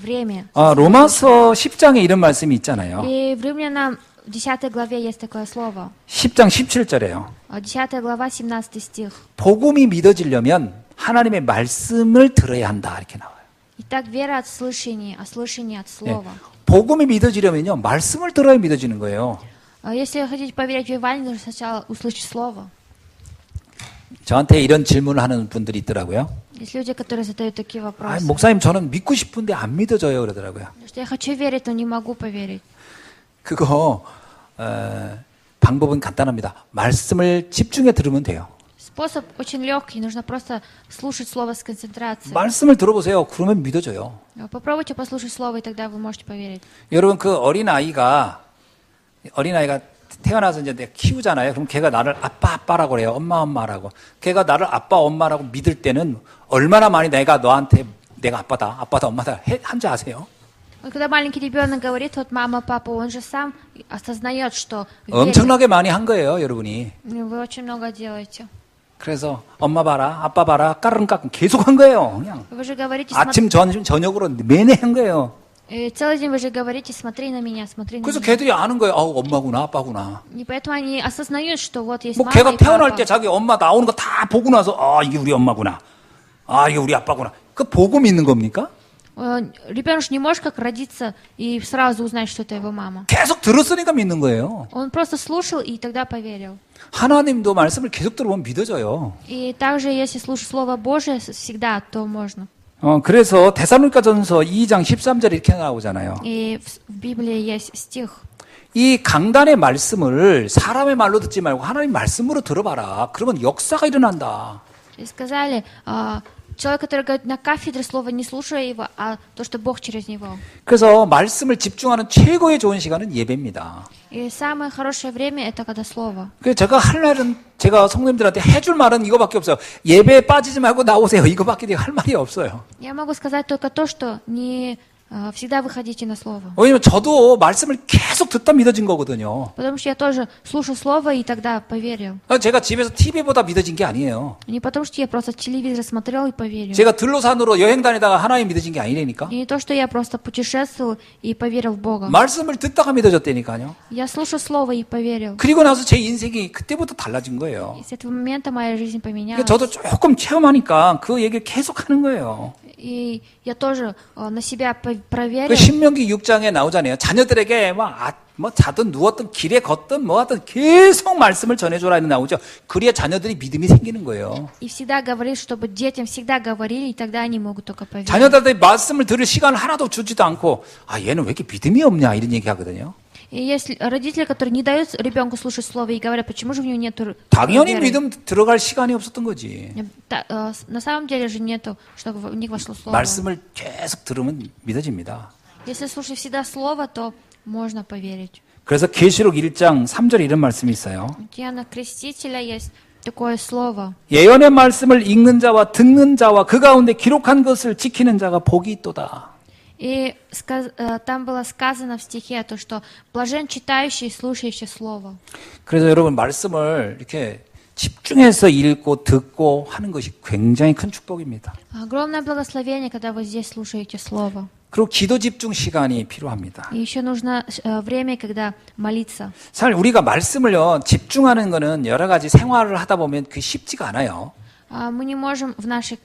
Speaker 2: время.
Speaker 1: 로마서 10장에 이런 말씀이 있잖아요.
Speaker 2: И в Римлянам в 10 главе есть такое слово.
Speaker 1: 10장 17절에요.
Speaker 2: 10 глава, 17 стих.
Speaker 1: 복음이 믿어지려면 하나님의 말씀을 들어야 한다. 이렇게 나와요.
Speaker 2: Итак, вера от слышания, а слышание от
Speaker 1: 예,
Speaker 2: слова.
Speaker 1: 복음이 믿어지려면요, 말씀을 들어야 믿어지는 거예요.
Speaker 2: Если хотите поверить в Евангелие, нужно сначала услышать слово.
Speaker 1: 저한테 이런 질문을 하는 분들이 있더라고요.
Speaker 2: Есть люди, которые задают такие вопросы.
Speaker 1: 목사님, 저는 믿고 싶은데 안 믿어져요. 그러더라고요.
Speaker 2: Потому что я хочу верить, но не могу поверить.
Speaker 1: 그거 방법은 간단합니다. 말씀을 집중해 들으면 돼요.
Speaker 2: Способ очень легкий, нужно просто слушать слово с концентрацией.
Speaker 1: 말씀을 들어보세요. 그러면 믿어져요.
Speaker 2: Попробуйте послушать слово, и тогда вы можете поверить.
Speaker 1: 여러분, 그 어린아이가 태어나서 이제 내가 키우잖아요. 그럼 걔가 나를 아빠라고 그래요. 엄마라고. 걔가 나를 아빠, 엄마라고 믿을 때는 얼마나 많이 내가 너한테 내가 아빠다, 엄마다 한지 아세요?
Speaker 2: Вот когда маленький ребенок говорит, вот мама, папа, он же сам осознает, что верит.
Speaker 1: 엄청나게 많이 한 거예요, 여러분이.
Speaker 2: Вы очень много делаете.
Speaker 1: 그래서 엄마 봐라, 아빠 봐라, 까르릉까르릉 계속 한 거예요. 그냥
Speaker 2: Вы же говорите,
Speaker 1: 아침, 저녁으로 내내 한 거예요.
Speaker 2: целый день вы же говорите, смотри на меня, смотри на
Speaker 1: 그래서
Speaker 2: меня.
Speaker 1: 걔들이 아는 거예요. 아우, 엄마구나, 아빠구나.
Speaker 2: И поэтому они осознают, что вот есть
Speaker 1: 뭐
Speaker 2: мама
Speaker 1: 걔가
Speaker 2: и
Speaker 1: 태어날
Speaker 2: папа.
Speaker 1: 때 자기 엄마 나오는 거 다 보고 나서 이게 우리 엄마구나. 이게 우리 아빠구나. 그 보고 믿는 겁니까?
Speaker 2: Ребенок не может как родиться и сразу узнать, что это его мама.
Speaker 1: 계속 들었으니까 믿는 거예요.
Speaker 2: Он просто слушал и тогда поверил.
Speaker 1: 하나님도 말씀을 계속 들어보면 믿어져요.
Speaker 2: И также, если слушать Слово Божие всегда, то можно.
Speaker 1: 그래서 데살로니가전서 2장 13절에 이렇게 나오잖아요.
Speaker 2: И в Библии есть стих.
Speaker 1: 이 강단의 말씀을 사람의 말로 듣지 말고 하나님 말씀으로 들어봐라. 그러면 역사가 일어난다.
Speaker 2: И сказали, человек, который говорит на кафедре слова, не слушая его, а то, что Бог через него.
Speaker 1: 그래서 말씀을 집중하는 최고의 좋은 시간은 예배입니다.
Speaker 2: И самое хорошее время это когда слово.
Speaker 1: 그래서 제가 할 말은 제가 성도님들한테 해줄 말은 이거밖에 없어요. 예배에 빠지지 말고 나오세요. 이거밖에 할 말이 없어요.
Speaker 2: Я могу сказать только то, что не всегда выходите на слово.
Speaker 1: 왜냐면 저도 말씀을 계속 듣다 믿어진 거거든요.
Speaker 2: Потому что я тоже слушал слово и тогда поверил.
Speaker 1: 제가 집에서 TV보다 믿어진 게 아니에요.
Speaker 2: Не потому что я просто телевизор смотрел и поверил.
Speaker 1: 제가 들로산으로 여행 다니다가 하나님 믿어진 게 아니라니까.
Speaker 2: И не то, что я просто путешествовал и поверил в Бога.
Speaker 1: 말씀을 듣다가 믿어졌다니까요.
Speaker 2: Я слушал слово и поверил.
Speaker 1: 그리고 나서 제 인생이 그때부터 달라진 거예요.
Speaker 2: И с этого момента моя жизнь
Speaker 1: 그러니까
Speaker 2: поменялась.
Speaker 1: 저도 조금 체험하니까 그 얘기를 계속 하는 거예요.
Speaker 2: И я тоже на себя проверил.
Speaker 1: 그 신명기 6장에 나오잖아요. 자녀들에게 뭐 자든 누웠든 길에 걷든 뭐 하든 계속 말씀을 전해줘라 나오죠. 그래야 자녀들이 믿음이 생기는 거예요.
Speaker 2: И всегда говорил, чтобы детям всегда говорили, и тогда они могут только поверить.
Speaker 1: 자녀들한테 말씀을 들을 시간을 하나도 주지도 않고 얘는 왜 이렇게 믿음이 없냐 이런 얘기 하거든요.
Speaker 2: И есть родители, которые не дают ребенку слушать слово и говорят, почему же у него нету
Speaker 1: 당연히
Speaker 2: веры.
Speaker 1: 믿음 들어갈 시간이 없었던 거지.
Speaker 2: На самом деле же нету, чтобы в них вошло слово.
Speaker 1: 말씀을 계속 들으면 믿어집니다.
Speaker 2: Если слушать всегда слово, то можно поверить.
Speaker 1: 그래서 계시록 1장 3절에 이런 말씀이 있어요.
Speaker 2: У Иоанна Крестителя есть такое слово.
Speaker 1: 예언의 말씀을 읽는 자와 듣는 자와 그 가운데 기록한 것을 지키는 자가 복이 있도다.
Speaker 2: И там было сказано в стихе то, что блажен читающий и слушающий слово.
Speaker 1: 그래서 여러분 말씀을 이렇게 집중해서 읽고 듣고 하는 것이 굉장히 큰 축복입니다.
Speaker 2: Огромное благословение, когда вы здесь слушаете слово.
Speaker 1: 그리고 기도 집중 시간이 필요합니다.
Speaker 2: И еще нужно время, когда молиться.
Speaker 1: 사실 우리가 말씀을요 집중하는 거는 여러 가지 생활을 하다 보면 그게 쉽지가 않아요.
Speaker 2: Мы не можем в нашей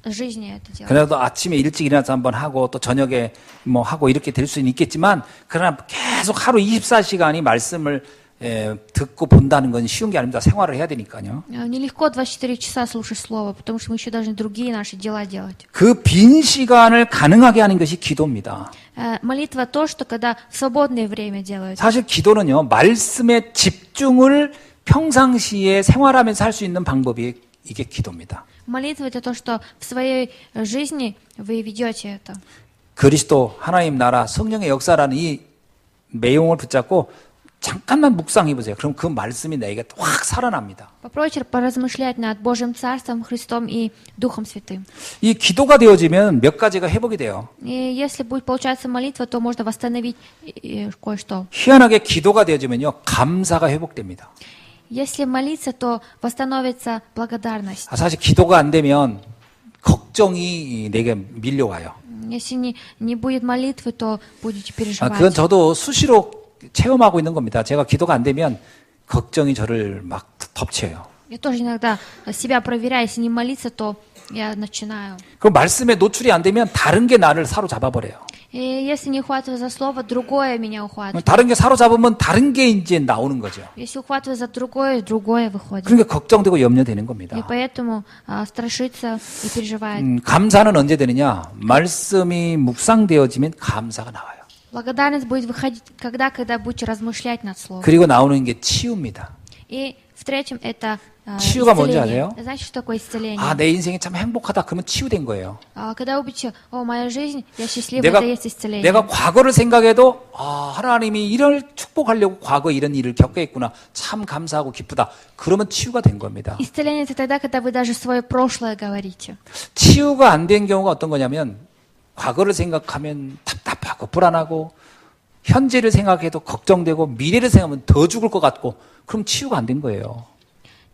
Speaker 2: жизни это делать.
Speaker 1: 그래도 아침에 일찍 일어나서 한번 하고 또 저녁에 뭐 하고 이렇게 될 수는 있겠지만 그러나 계속 하루 24시간이 말씀을 듣고 본다는 건 쉬운 게 아닙니다. 생활을 해야 되니까요.
Speaker 2: Нелегко 24 часа слушать слово, потому что мы еще должны другие наши дела делать.
Speaker 1: 그 빈 시간을 가능하게 하는 것이 기도입니다.
Speaker 2: Молитва то, что когда в свободное время делают.
Speaker 1: 사실 기도는요. 말씀에 집중을 평상시에 생활하면서 할 수 있는 방법이 이게 기도입니다.
Speaker 2: Молитва это то, что в своей жизни вы ведете это.
Speaker 1: 그리스도 하나님 나라 성령의 역사라는 이 내용을 붙잡고 잠깐만 묵상해 보세요. 그럼 그 말씀이 나에게 확 살아납니다.
Speaker 2: Попробуйте поразмышлять над Божьим Царством, Христом и Духом Святым.
Speaker 1: 이 기도가 되어지면 몇 가지가 회복이 돼요.
Speaker 2: И если будет получаться молитва, то можно восстановить кое-что.
Speaker 1: 희한하게 기도가 되어지면요. 감사가 회복됩니다.
Speaker 2: Если молиться, то восстановится благодарность.
Speaker 1: 사실 기도가 안 되면 걱정이 내게 밀려와요.
Speaker 2: Если не будет молитвы, то будете
Speaker 1: 그건
Speaker 2: переживать.
Speaker 1: 저도 수시로 체험하고 있는 겁니다. 제가 기도가 안 되면 걱정이 저를 막 덮쳐요.
Speaker 2: Я тоже иногда себя проверяю. Если не молиться, то я начинаю.
Speaker 1: 그럼 말씀에 노출이 안 되면 다른 게 나를 사로잡아 버려요.
Speaker 2: И если не ухватываю за слово, другое меня ухватывает.
Speaker 1: 다른 게 사로잡으면 다른 게 이제 나오는 거죠.
Speaker 2: Если ухватываю за другое, другое выходит.
Speaker 1: 그러니까 걱정되고 염려되는
Speaker 2: И
Speaker 1: 겁니다.
Speaker 2: поэтому страшится и переживает.
Speaker 1: 감사는 언제 되느냐? 말씀이 묵상되어지면 감사가 나와요.
Speaker 2: Благодарность будет выходить когда будете размышлять над словом.
Speaker 1: 그리고 나오는 게 치유입니다.
Speaker 2: И в-третьем, это
Speaker 1: 치유가 뭔지
Speaker 2: исцеление.
Speaker 1: 아세요?
Speaker 2: Знаете, что такое исцеление?
Speaker 1: 아, 내 인생이 참 행복하다. 그러면 치유된 거예요.
Speaker 2: Когда вы будете, моя жизнь, я счастлива,
Speaker 1: 내가,
Speaker 2: это есть исцеление.
Speaker 1: 내가 과거를 생각해도, 하나님이 이걸 축복하려고 과거에 이런 일을 겪었구나. 참 감사하고 기쁘다. 그러면 치유가 된 겁니다.
Speaker 2: Исцеление это тогда, когда вы даже свое прошлое говорите.
Speaker 1: 치유가 안 된 경우가 어떤 거냐면, 과거를 생각하면 답답하고 불안하고, 현재를 생각해도 걱정되고, 미래를 생각하면 더 죽을 것 같고, 그럼 치유가 안 된 거예요.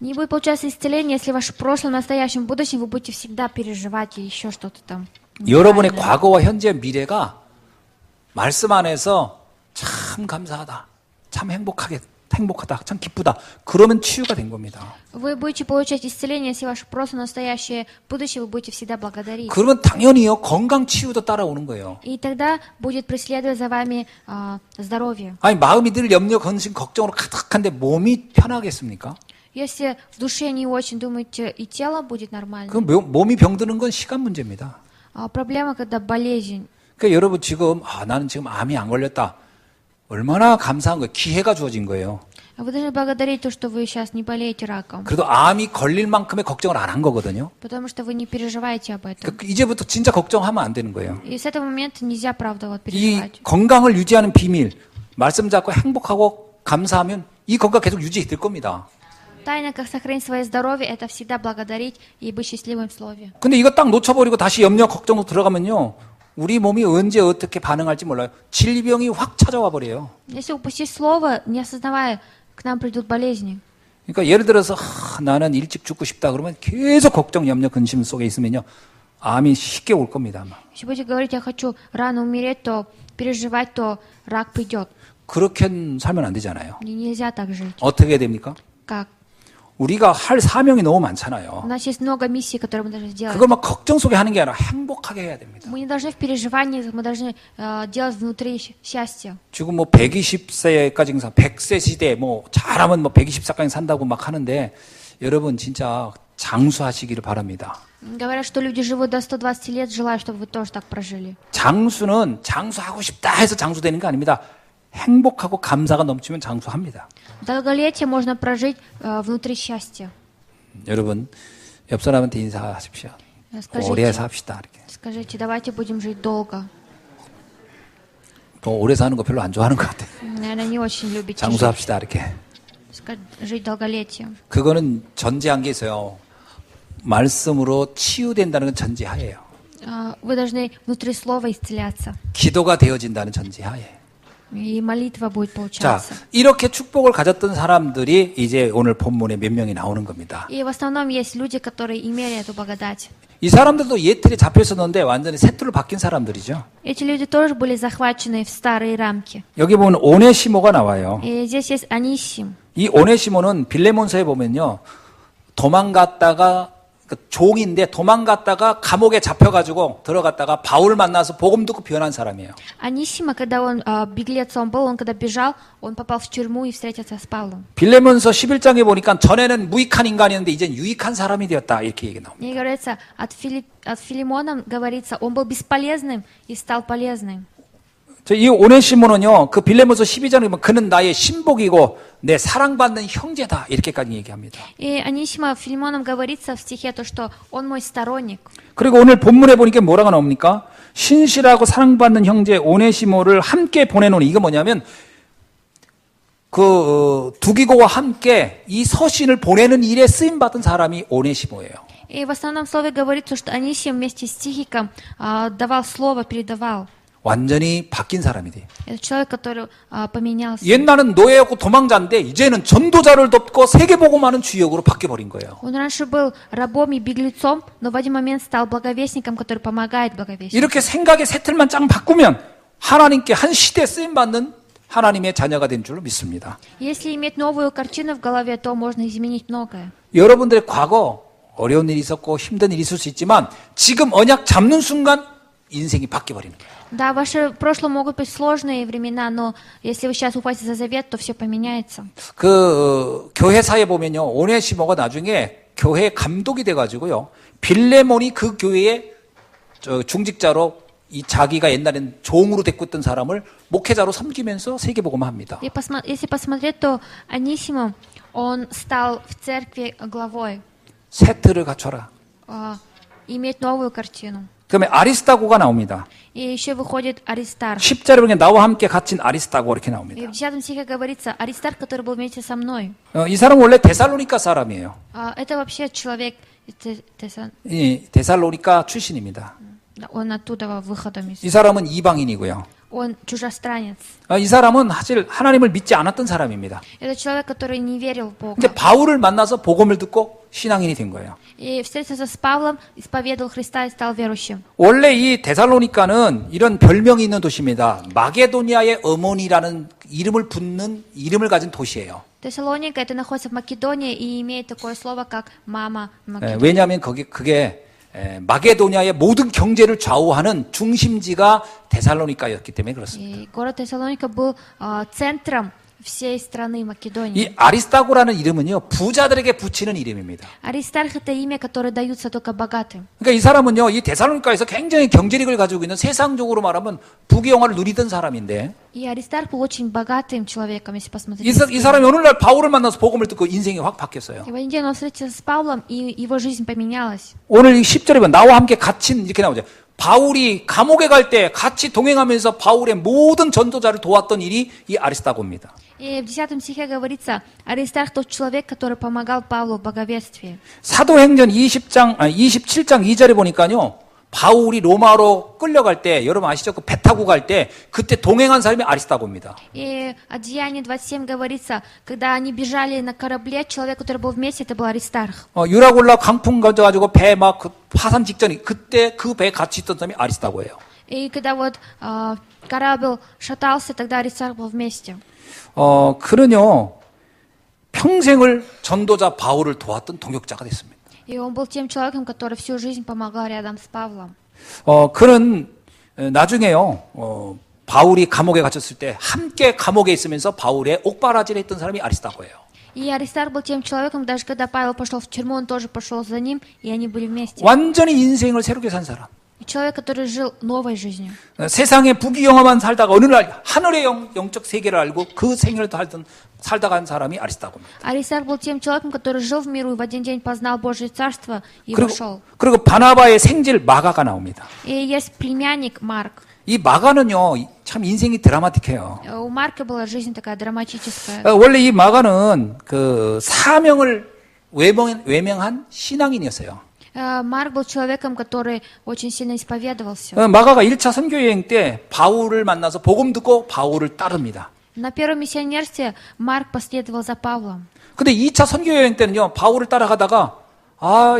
Speaker 2: Не будет получаться исцеление, если в вашем прошлом, настоящем, будущем вы будете всегда переживать и еще что-то там.
Speaker 1: 여러분의
Speaker 2: неправильное.
Speaker 1: 과거와 현재 미래가 말씀 안에서 참 감사하다. 참 행복하다. 참 기쁘다. 그러면 치유가 된 겁니다.
Speaker 2: Вы будете получать исцеление, если ваше прошлое, настоящее, будущее вы будете всегда благодарить.
Speaker 1: 그러면 당연히요. 건강 치유도 따라오는 거예요.
Speaker 2: И тогда будет преследовать за вами здоровье.
Speaker 1: 아니 마음이 늘 염려, 근심, 걱정으로 가득한데 몸이 편하겠습니까?
Speaker 2: Если в душе не очень думаете, и тело будет нормально.
Speaker 1: 그 몸이 병드는 건 시간 문제입니다.
Speaker 2: Проблема, когда болезнь.
Speaker 1: 그러니까 여러분 지금 나는 지금 암이 안 걸렸다. 얼마나 감사한 거예요. 기회가 주어진 거예요.
Speaker 2: Вы должны благодарить то, что вы сейчас не болеете раком.
Speaker 1: 그래도 암이 걸릴 만큼의 걱정을 안 한 거거든요.
Speaker 2: Потому что вы не переживаете об этом.
Speaker 1: 이제부터 진짜 걱정하면 안 되는 거예요.
Speaker 2: И с этого момента нельзя, правда, вот
Speaker 1: 이
Speaker 2: переживать.
Speaker 1: 건강을 유지하는 비밀, 말씀 잡고 행복하고 감사하면 이 건강 계속 유지될 겁니다.
Speaker 2: Тайна, как сохранить свое здоровье, это всегда благодарить и быть счастливым в слове.
Speaker 1: 근데 이거 딱 놓쳐버리고 다시 염려, 걱정으로 들어가면요. 우리 몸이 언제 어떻게 반응할지 몰라요. 질병이 확 찾아와 버려요.
Speaker 2: Если упустить слово, не осознавая, к нам придут болезни.
Speaker 1: 그러니까 예를 들어서 나는 일찍 죽고 싶다 그러면 계속 걱정, 염려, 근심 속에 있으면요. 암이 쉽게 올 겁니다. 아마.
Speaker 2: Если будете говорить, я хочу рано умереть, то переживать, то рак придет.
Speaker 1: 그렇게 살면 안 되잖아요.
Speaker 2: И нельзя так жить.
Speaker 1: 어떻게 해야 됩니까?
Speaker 2: Как?
Speaker 1: 우리가 할 사명이 너무
Speaker 2: У
Speaker 1: 많잖아요.
Speaker 2: нас есть много миссий, которые мы должны сделать.
Speaker 1: 그걸 막 걱정 속에 하는 게 아니라 행복하게 해야 됩니다.
Speaker 2: Мы не должны в переживаниях, мы должны делать внутри счастье.
Speaker 1: 지금 뭐 120세까지 100세 시대 뭐 잘하면 뭐 120세까지 산다고 막 하는데 여러분 진짜 장수하시기를 바랍니다.
Speaker 2: Говорят, что люди живут до 120 лет, желаю, чтобы вы тоже так прожили.
Speaker 1: 장수는 장수하고 싶다 해서 장수되는 게 아닙니다. 행복하고 감사가 넘치면 장수합니다.
Speaker 2: Долголетие можно прожить внутри счастья.
Speaker 1: 여러분 옆 사람한테 인사하십시오.
Speaker 2: Скажите,
Speaker 1: 오래 삽시다 이렇게.
Speaker 2: скажите, давайте будем жить долго.
Speaker 1: 뭐 오래 사는 거 별로 안 좋아하는 것 같아요.
Speaker 2: Наверное, не очень любите жить.
Speaker 1: 장수합시다 이렇게.
Speaker 2: Жить долголетие.
Speaker 1: 그거는 전제한 게 있어요. 말씀으로 치유된다는 건 전제하에요.
Speaker 2: Вы должны внутри слова исцеляться.
Speaker 1: 기도가 되어진다는 전제하에.
Speaker 2: И молитва будет
Speaker 1: 자,
Speaker 2: получаться.
Speaker 1: 이렇게 축복을 가졌던 사람들이 이제 오늘 본문에 몇 명이 나오는 겁니다.
Speaker 2: И в основном есть люди, которые имели эту благодать.
Speaker 1: 이 사람들도 옛틀에 잡혀 있었는데 완전히 새 틀로 바뀐 사람들이죠.
Speaker 2: Эти люди тоже были захвачены в старые рамки.
Speaker 1: 여기 보면 오네시모가 나와요.
Speaker 2: И здесь есть Анисим.
Speaker 1: 이 오네시모는 빌레몬서에 보면요. 도망갔다가 종인데 도망갔다가 감옥에 잡혀가지고 들어갔다가 바울 만나서 복음 듣고 변한 사람이에요.
Speaker 2: Анисима, когда он беглецом был, он когда бежал, он попал в тюрьму и встретился с Павлом.
Speaker 1: 빌레몬서 11장에 보니까 전에는 무익한 인간이었는데 이제 유익한 사람이 되었다 이렇게 얘기 나옵니다.
Speaker 2: И говорится, от Филимона говорится, он был бесполезным и стал полезным.
Speaker 1: 이 오네시모는요, 그 빌레몬서 12장에 보면 그는 나의 신복이고 내 사랑받는 형제다 이렇게까지 얘기합니다.
Speaker 2: И Анисима Филимоном говорится в стихе то, что он мой сторонник.
Speaker 1: 그리고 오늘 본문에 보니까 뭐라고 나옵니까? 신실하고 사랑받는 형제 오네시모를 함께 보내노니 이거 뭐냐면 두기고와 함께 이 서신을 보내는 일에 쓰임 받은 사람이 오네시모예요.
Speaker 2: И в основном слове говорится, что Анисим вместе с Тихиком давал слово, передавал.
Speaker 1: 완전히 바뀐 사람이 돼요.
Speaker 2: Это человек, который поменялся.
Speaker 1: 옛날은 노예였고 도망자인데 이제는 전도자를 돕고 세계복음하는 주역으로 바뀌어버린 거예요.
Speaker 2: Он раньше был рабом и беглецом, но в один момент стал благовестником, который помогает благовестнику.
Speaker 1: 이렇게 생각의 새틀만 쫙 바꾸면 하나님께 한 시대에 쓰임받는 하나님의 자녀가 된 줄로 믿습니다.
Speaker 2: Если иметь новую картину в голове, то можно изменить многое.
Speaker 1: 여러분들의 과거 어려운 일이 있었고 힘든 일이 있을 수 있지만 지금 언약 잡는 순간 인생이 바뀌어버리는 거예요.
Speaker 2: Да, в ваше прошлом могут быть сложные времена, но если вы сейчас упадете за завет, то все поменяется.
Speaker 1: 교회사에 보면요, 오네시모가 나중에 교회 감독이 돼가지고요, 빌레몬이 그 교회의 중직자로 이 자기가 옛날엔 종으로 데리고 있던 사람을 목회자로 섬기면서 세계복음화합니다.
Speaker 2: И если посмотреть, то Анисимом, он стал в церкви главой,
Speaker 1: 세트를 갖춰라.
Speaker 2: иметь новую картину.
Speaker 1: 그러면 아리스타고가 나옵니다.
Speaker 2: И еще выходит Аристарх.
Speaker 1: 10절에 보면 나와 함께 갇힌 아리스타고 이렇게 나옵니다.
Speaker 2: И в 10 стихе говорится, Аристарх, который был вместе со мной.
Speaker 1: 이 사람은 원래 데살로니가 사람이에요.
Speaker 2: Это вообще человек,
Speaker 1: 이 데살로니가 출신입니다.
Speaker 2: он оттуда выходом из.
Speaker 1: 이 사람은 이방인이고요.
Speaker 2: Он чужестранец.
Speaker 1: 이 사람은 사실 하나님을 믿지 않았던 사람입니다.
Speaker 2: Это человек, который не верил в Бога.
Speaker 1: 근데 바울을 만나서 복음을 듣고 신앙인이 된 거예요.
Speaker 2: И встретился с Павлом, исповедовал Христа и стал верующим.
Speaker 1: 원래 이 데살로니가는 이런 별명이 있는 도시입니다. 마게도니아의 어머니라는 이름을 가진 도시예요.
Speaker 2: Тессалоника это находится в Македонии и имеет такое слово, как мама Македонии.
Speaker 1: 왜냐하면 그게 마게도니아의 모든 경제를 좌우하는 중심지가 데살로니가였기 때문에 그렇습니다.
Speaker 2: И город Тессалоника был центром всей страны Македонии.
Speaker 1: 이 아리스타고라는 이름은요, 부자들에게 붙이는 이름입니다.
Speaker 2: Аристарх это имя, которое даются только богатым.
Speaker 1: 그러니까 이 사람은요, 이 데살로니가에서 굉장히 경제력을 가지고 있는, 세상적으로 말하면 부귀영화를 누리던 사람인데,
Speaker 2: И Аристарх был очень богатым человеком, если посмотреть.
Speaker 1: 이 사람이 어느 날 바울을 만나서 복음을 듣고 인생이 확 바뀌었어요.
Speaker 2: И в один день он встретился с Павлом, и его жизнь поменялась.
Speaker 1: 오늘 이 10절에 보면 나와 함께 갇힌 이렇게 나오죠. 바울이 감옥에 갈 때 같이 동행하면서 바울의 모든 전도자를 도왔던 일이 이 아리스타고입니다.
Speaker 2: И в 10 стихе говорится, Аристарх тот человек, который помогал Павлу в благовествии.
Speaker 1: 사도행전 27장 2절에 보니까요, 바울이 로마로 끌려갈 때, 여러분 아시죠? 그 배 타고 갈 때 그때 동행한 사람이 아리스타고입니다.
Speaker 2: И о Деянии 27 говорится, когда они бежали на корабле, человек, который был вместе, это был Аристарх.
Speaker 1: 유라골라 강풍 가져가지고 배 막 파산 직전이 그때 그 배에 같이 있던 사람이 아리스타고예요.
Speaker 2: И когда вот корабль шатался, тогда Аристарх был вместе.
Speaker 1: 그는요, 평생을 전도자 바울을 도왔던 동역자가 됐습니다.
Speaker 2: И он был тем человеком, который всю жизнь помогал рядом с Павлом.
Speaker 1: 그는 나중에요, 바울이 감옥에 갇혔을 때 함께 감옥에 있으면서 바울의 옥바라지를 했던 사람이 아리스타고예요.
Speaker 2: И Аристарх был тем человеком, даже когда Павел пошел в тюрьму, он тоже пошел за ним, и они были вместе.
Speaker 1: 완전히 인생을 새롭게 산 사람.
Speaker 2: И человек, который жил новой жизнью.
Speaker 1: 세상의 부귀영화만 살다가 어느 날 하늘의 영적 세계를 알고 그 생애를 살다 간 사람이 아리스타고입니다.
Speaker 2: Аристарх был тем человеком, который жил в миру и в один день познал Божье Царство и вошел.
Speaker 1: 그리고 바나바의 생질 마가가 나옵니다.
Speaker 2: И есть племянник Марк.
Speaker 1: 이 마가는요, 참 인생이 드라마틱해요.
Speaker 2: У Марка была жизнь такая драматическая.
Speaker 1: 원래 이 마가는 그 사명을 외명한 신앙인이었어요.
Speaker 2: Марк был человеком, который очень сильно исповедовался.
Speaker 1: 마가가 1차 선교 여행 때 바울을 만나서 복음 듣고 바울을 따릅니다.
Speaker 2: На первом миссионерстве Марк последовал за Павлом.
Speaker 1: 근데 2차 선교 여행 때는요, 바울을 따라가다가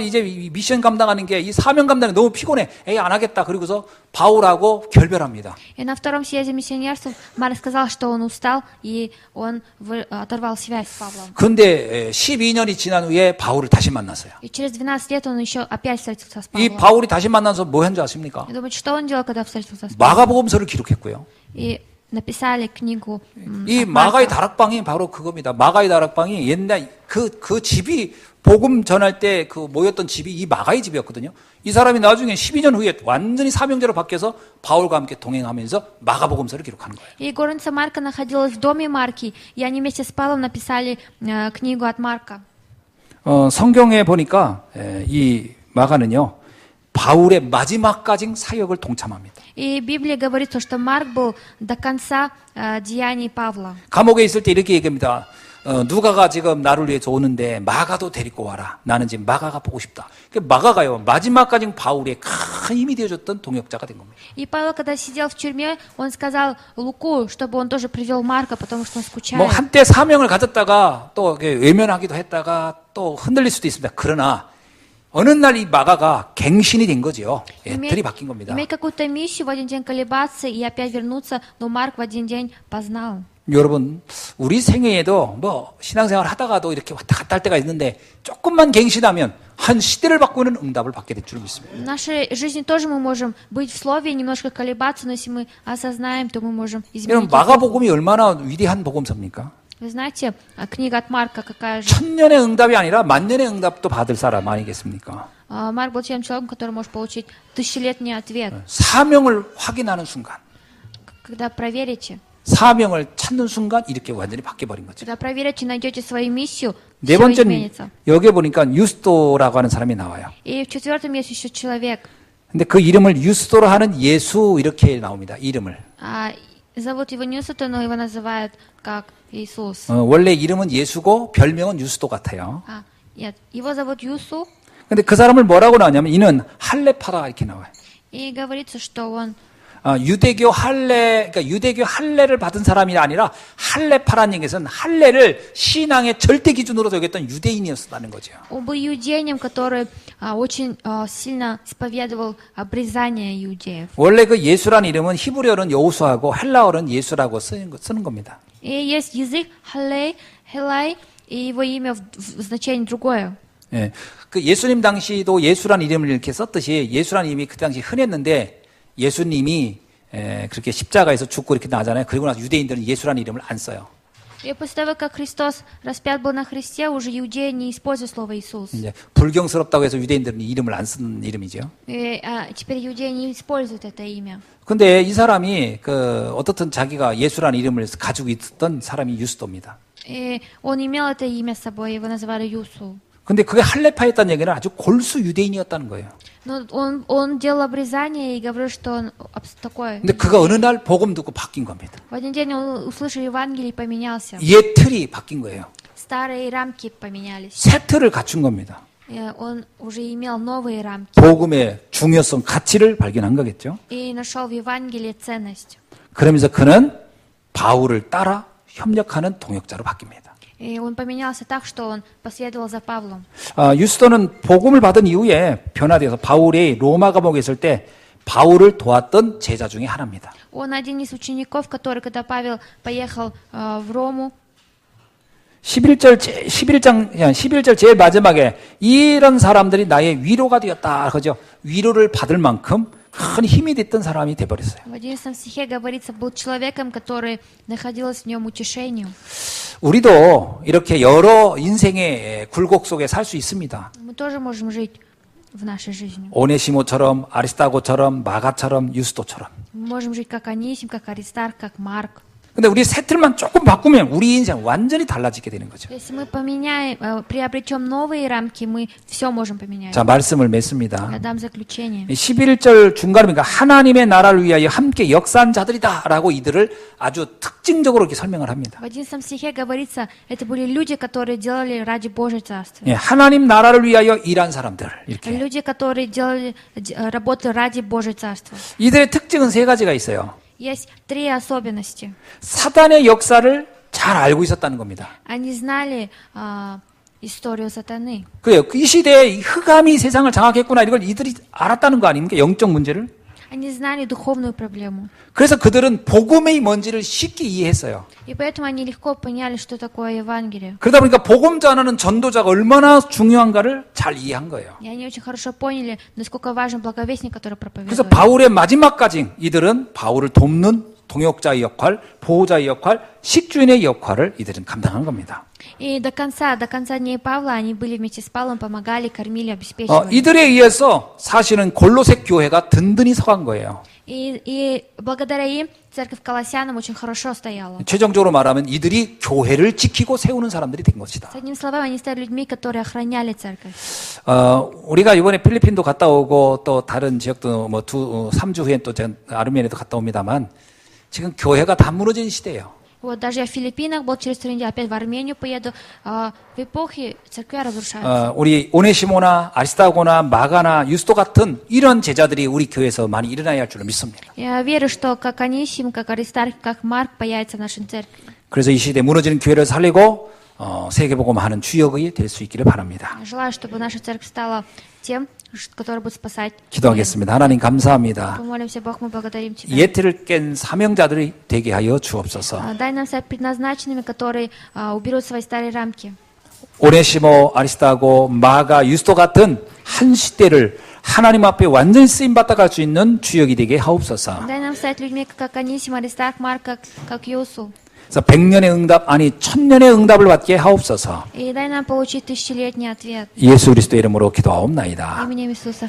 Speaker 1: 이제 이 미션 감당하는 게, 이 사명 감당이 너무 피곤해. 안 하겠다. 그리고서 바울하고 결별합니다.
Speaker 2: И на втором съезде миссионерства Марк сказал, что он устал, и он оторвал связь с Павлом.
Speaker 1: 근데 12년이 지난 후에 바울을 다시 만났어요.
Speaker 2: И через 12 лет он еще опять встретился с
Speaker 1: 이
Speaker 2: Павлом.
Speaker 1: 바울이 다시 만나서 뭐 한 줄 아십니까?
Speaker 2: И думаете, что он делал, когда встретился с Павлом?
Speaker 1: 마가복음서를 기록했고요.
Speaker 2: И написали книгу.
Speaker 1: 이 마가의 다락방이 바로 그겁니다. 마가의 다락방이 옛날 그 집이 복음 전할 때 그 모였던 집이 이 마가의 집이었거든요. 이 사람이 나중에 12년 후에 완전히 사명자로 바뀌어서 바울과 함께 동행하면서 마가복음서를 기록하는 거예요.
Speaker 2: И горница Марка находилась в доме Марки, и они вместе с Павлом написали книгу от Марка.
Speaker 1: 성경에 보니까 이 마가는요, 바울의 마지막까지 사역을 동참합니다.
Speaker 2: И Библия говорит, что Марк был до конца деяний Павла.
Speaker 1: 감옥에 있을 때 이렇게 얘기합니다. 누가가 지금 나를 위해서 오는데 마가도 데리고 와라. 나는 지금 마가가 보고 싶다. 마가가요. 마지막까지 바울의 큰 힘이 되어줬던 동역자가 된 겁니다.
Speaker 2: И Павел, когда сидел в тюрьме, он сказал Луку, чтобы он тоже привел Марка, потому что он скучает.
Speaker 1: 뭐 한때 사명을 가졌다가 또 외면하기도 했다가 또 흔들릴 수도 있습니다. 그러나 어느 날 이 마가가 갱신이 된 거죠. 들이 바뀐 겁니다.
Speaker 2: Иметь какую-то миссию, в один день колебаться и опять вернуться, но Марк в один день познал.
Speaker 1: 여러분, 우리 생애에도 뭐 신앙생활 하다가도 이렇게 왔다 갔다 할 때가 있는데 조금만 갱신하면 한 시대를 바꾸는 응답을 받게 될 줄 믿습니다.
Speaker 2: В нашей жизни тоже мы можем быть в слове и немножко колебаться, но если мы осознаем, то мы можем
Speaker 1: 여러분,
Speaker 2: изменить.
Speaker 1: 마가복음이 얼마나 위대한 복음서입니까?
Speaker 2: Вы знаете, книга от Марка какая же?
Speaker 1: 천년의 응답이 아니라 만년의 응답도 받을 사람 아니겠습니까?
Speaker 2: Марк был тем человеком, который может получить тысячелетний ответ,
Speaker 1: 사명을 확인하는 순간,
Speaker 2: когда проверите.
Speaker 1: 사명을 찾는 순간 이렇게 완전히 바뀌어버린 거죠.
Speaker 2: Когда проверите, найдете свою миссию,
Speaker 1: 네
Speaker 2: все
Speaker 1: 번째는
Speaker 2: изменится.
Speaker 1: 여기에 보니까 유스도라고 하는 사람이 나와요.
Speaker 2: И в четвертом есть еще человек.
Speaker 1: 근데 그 이름을 유스도로 하는 예수 이렇게 나옵니다. 이름을.
Speaker 2: Зовут его Ньюсетон, но его называют как Иисус.
Speaker 1: 원래 이름은 예수고 별명은 유스도 같아요.
Speaker 2: Нет, его зовут Юсу,
Speaker 1: 근데 그 사람을 뭐라고 나오냐면 이는 할례파라 이렇게 나와요.
Speaker 2: и говорится, что он
Speaker 1: 유대교 할례를 받은 사람이 아니라 할례파라는 얘기는 할례를 신앙의 절대 기준으로 여겼던 유대인이었다는 거죠.
Speaker 2: был иудеем, который очень сильно исповедовал обрезание иудеев.
Speaker 1: 원래 그 예수란 이름은 히브리어는 여호수아고 헬라어는 예수라고 쓰는 겁니다.
Speaker 2: И есть язык Хелай, и его имя в значении другое.
Speaker 1: 예, 그 예수님 당시도 예수란 이름을 이렇게 썼듯이 예수란 이름이 그 당시 흔했는데 예수님이 그렇게 십자가에서 죽고 이렇게 나잖아요. 그리고 나서 유대인들은 예수란 이름을 안 써요.
Speaker 2: И после того, как Христос распят был на кресте, уже иудеи не используют слово Иисус.
Speaker 1: 이제 불경스럽다고 해서 유대인들은 이름을 안 쓰는 이름이죠.
Speaker 2: И теперь иудеи не используют это имя.
Speaker 1: 근데 이 사람이 어떻든 자기가 예수라는 이름을 가지고 있었던 사람이 유스도입니다.
Speaker 2: И он имел это имя с собой, его называли Юсу.
Speaker 1: 근데 그게 할례파였다는 얘기는 아주 골수 유대인이었다는 거예요.
Speaker 2: Но он делал обрезание и говорил, что он такой.
Speaker 1: 근데 그가 어느 날 복음 듣고 바뀐 겁니다.
Speaker 2: В один день он услышал Евангелие и поменялся.
Speaker 1: 옛 틀이 바뀐 거예요.
Speaker 2: Старые рамки поменялись.
Speaker 1: 새 틀을 갖춘 겁니다.
Speaker 2: И он уже имел новые рамки.
Speaker 1: 복음의 중요성, 가치를 발견한 거겠죠.
Speaker 2: И нашел в Евангелии ценность.
Speaker 1: 그러면서 그는 바울을 따라 협력하는 동역자로 바뀝니다.
Speaker 2: И он поменялся так, что он последовал за Павлом.
Speaker 1: 유스도는 복음을 받은 이후에 변화되어서 바울이 로마 감옥에 있을 때 바울을 도왔던 제자 중에 하나입니다.
Speaker 2: Он один из учеников, который, когда Павел поехал в Рому,
Speaker 1: 11절 제일 마지막에 이런 사람들이 나의 위로가 되었다. 그죠? 위로를 받을 만큼 큰 힘이 됐던 사람이 돼버렸어요.
Speaker 2: в 11 стихе говорится, был человеком, который находилось в нем утешению.
Speaker 1: 우리도 이렇게 여러 인생의 굴곡 속에 살 수 있습니다.
Speaker 2: Мы тоже можем жить в нашей жизни.
Speaker 1: 오네시모처럼, 아리스타고처럼, 마가처럼, 유스도처럼.
Speaker 2: Мы можем жить как Анисим, как Аристарх, как Марк.
Speaker 1: 근데 우리 새 틀만 조금 바꾸면 우리 인생 완전히 달라지게 되는 거죠.
Speaker 2: Если мы приобретем новые рамки, мы все можем поменять.
Speaker 1: 자, 말씀을 맺습니다.
Speaker 2: Я дам заключение.
Speaker 1: 11절 중간에 하나님의 나라를 위하여 함께 역사한 자들이다라고 이들을 아주 특징적으로 이렇게 설명을 합니다.
Speaker 2: В 11 стихе говорится, это были люди, которые делали ради Божьего Царства.
Speaker 1: 예, 하나님 나라를 위하여 일한 사람들 이렇게.
Speaker 2: Люди, которые работали ради Божьего Царства.
Speaker 1: 이들의 특징은 세 가지가 있어요.
Speaker 2: Есть три особенности.
Speaker 1: 사단의 역사를 잘 알고 있었다는 겁니다.
Speaker 2: Они знали историю сатаны.
Speaker 1: 그래요. 이 시대에 흑암이 세상을 장악했구나 이걸 이들이 알았다는 거 아닙니까? 영적 문제를.
Speaker 2: Они знали духовную проблему.
Speaker 1: 그래서 그들은 복음의 뭔지를 쉽게 이해했어요.
Speaker 2: И поэтому они легко поняли, что такое Евангелие.
Speaker 1: 그러다 보니까 복음 전하는 전도자가 얼마나 중요한가를 잘 이해한 거예요.
Speaker 2: И они очень хорошо поняли, насколько важен благовестник, который
Speaker 1: 그래서
Speaker 2: проповедует.
Speaker 1: 바울의 마지막까지 이들은 바울을 돕는 동역자의 역할, 보호자의 역할, 식주인의 역할을 이들은 감당한 겁니다.
Speaker 2: И до конца дней Павла они были вместе с Павлом, помогали, кормили, обеспечивали.
Speaker 1: 이들에 의해서 사실은 골로새 교회가 든든히 서간 거예요.
Speaker 2: И благодаря им церковь Колоссянам очень хорошо стояла.
Speaker 1: 최종적으로 말하면 이들이 교회를 지키고 세우는 사람들이 된 것이다.
Speaker 2: С одним словом, они стали людьми, которые охраняли церковь.
Speaker 1: 우리가 이번에 필리핀도 갔다 오고 또 다른 지역도 3주 후에 또 제가 아르메니아도 갔다 옵니다만 지금 교회가 다 무너진 시대예요.
Speaker 2: Вот даже я в Филиппинах был, через 3 недели опять в Армению поеду. В эпохе церкви разрушаются.
Speaker 1: 우리 오네시모나 아리스타고나 마가나 유스도 같은 이런 제자들이 우리 교회에서 많이 일어나야 할 줄로 믿습니다.
Speaker 2: Я верю, что как Анисим, как Аристарх, как Марк появится в нашей церкви.
Speaker 1: 그래서 이 시대에 무너지는 교회를 살리고 세계복음하는 주역이 될 수 있기를 바랍니다.
Speaker 2: Желаю, чтобы наша церковь стала тем, который будет спасать.
Speaker 1: 기도하겠습니다. 하나님 감사합니다.
Speaker 2: Помолимся, Бог, мы благодарим Тебя.
Speaker 1: 예태를 깬 사명자들이 되게 하여 주옵소서.
Speaker 2: Дай нам стать предназначенными, которые уберут свои старые рамки.
Speaker 1: 오네시모, 아리스타고, 마가, 유스도 같은 한 시대를 하나님 앞에 완전히 쓰임받아 갈 수 있는 주역이 되게 하옵소서.
Speaker 2: Дай нам стать людьми, как Анисим, Аристарх, Марк, как Юсу.
Speaker 1: 그래서 100년의 응답, 아니 1000년의 응답을 받게 하옵소서.
Speaker 2: И дай нам получить тысячелетний ответ.
Speaker 1: 예수 그리스도의 이름으로 기도하옵나이다.
Speaker 2: Именем Иисуса.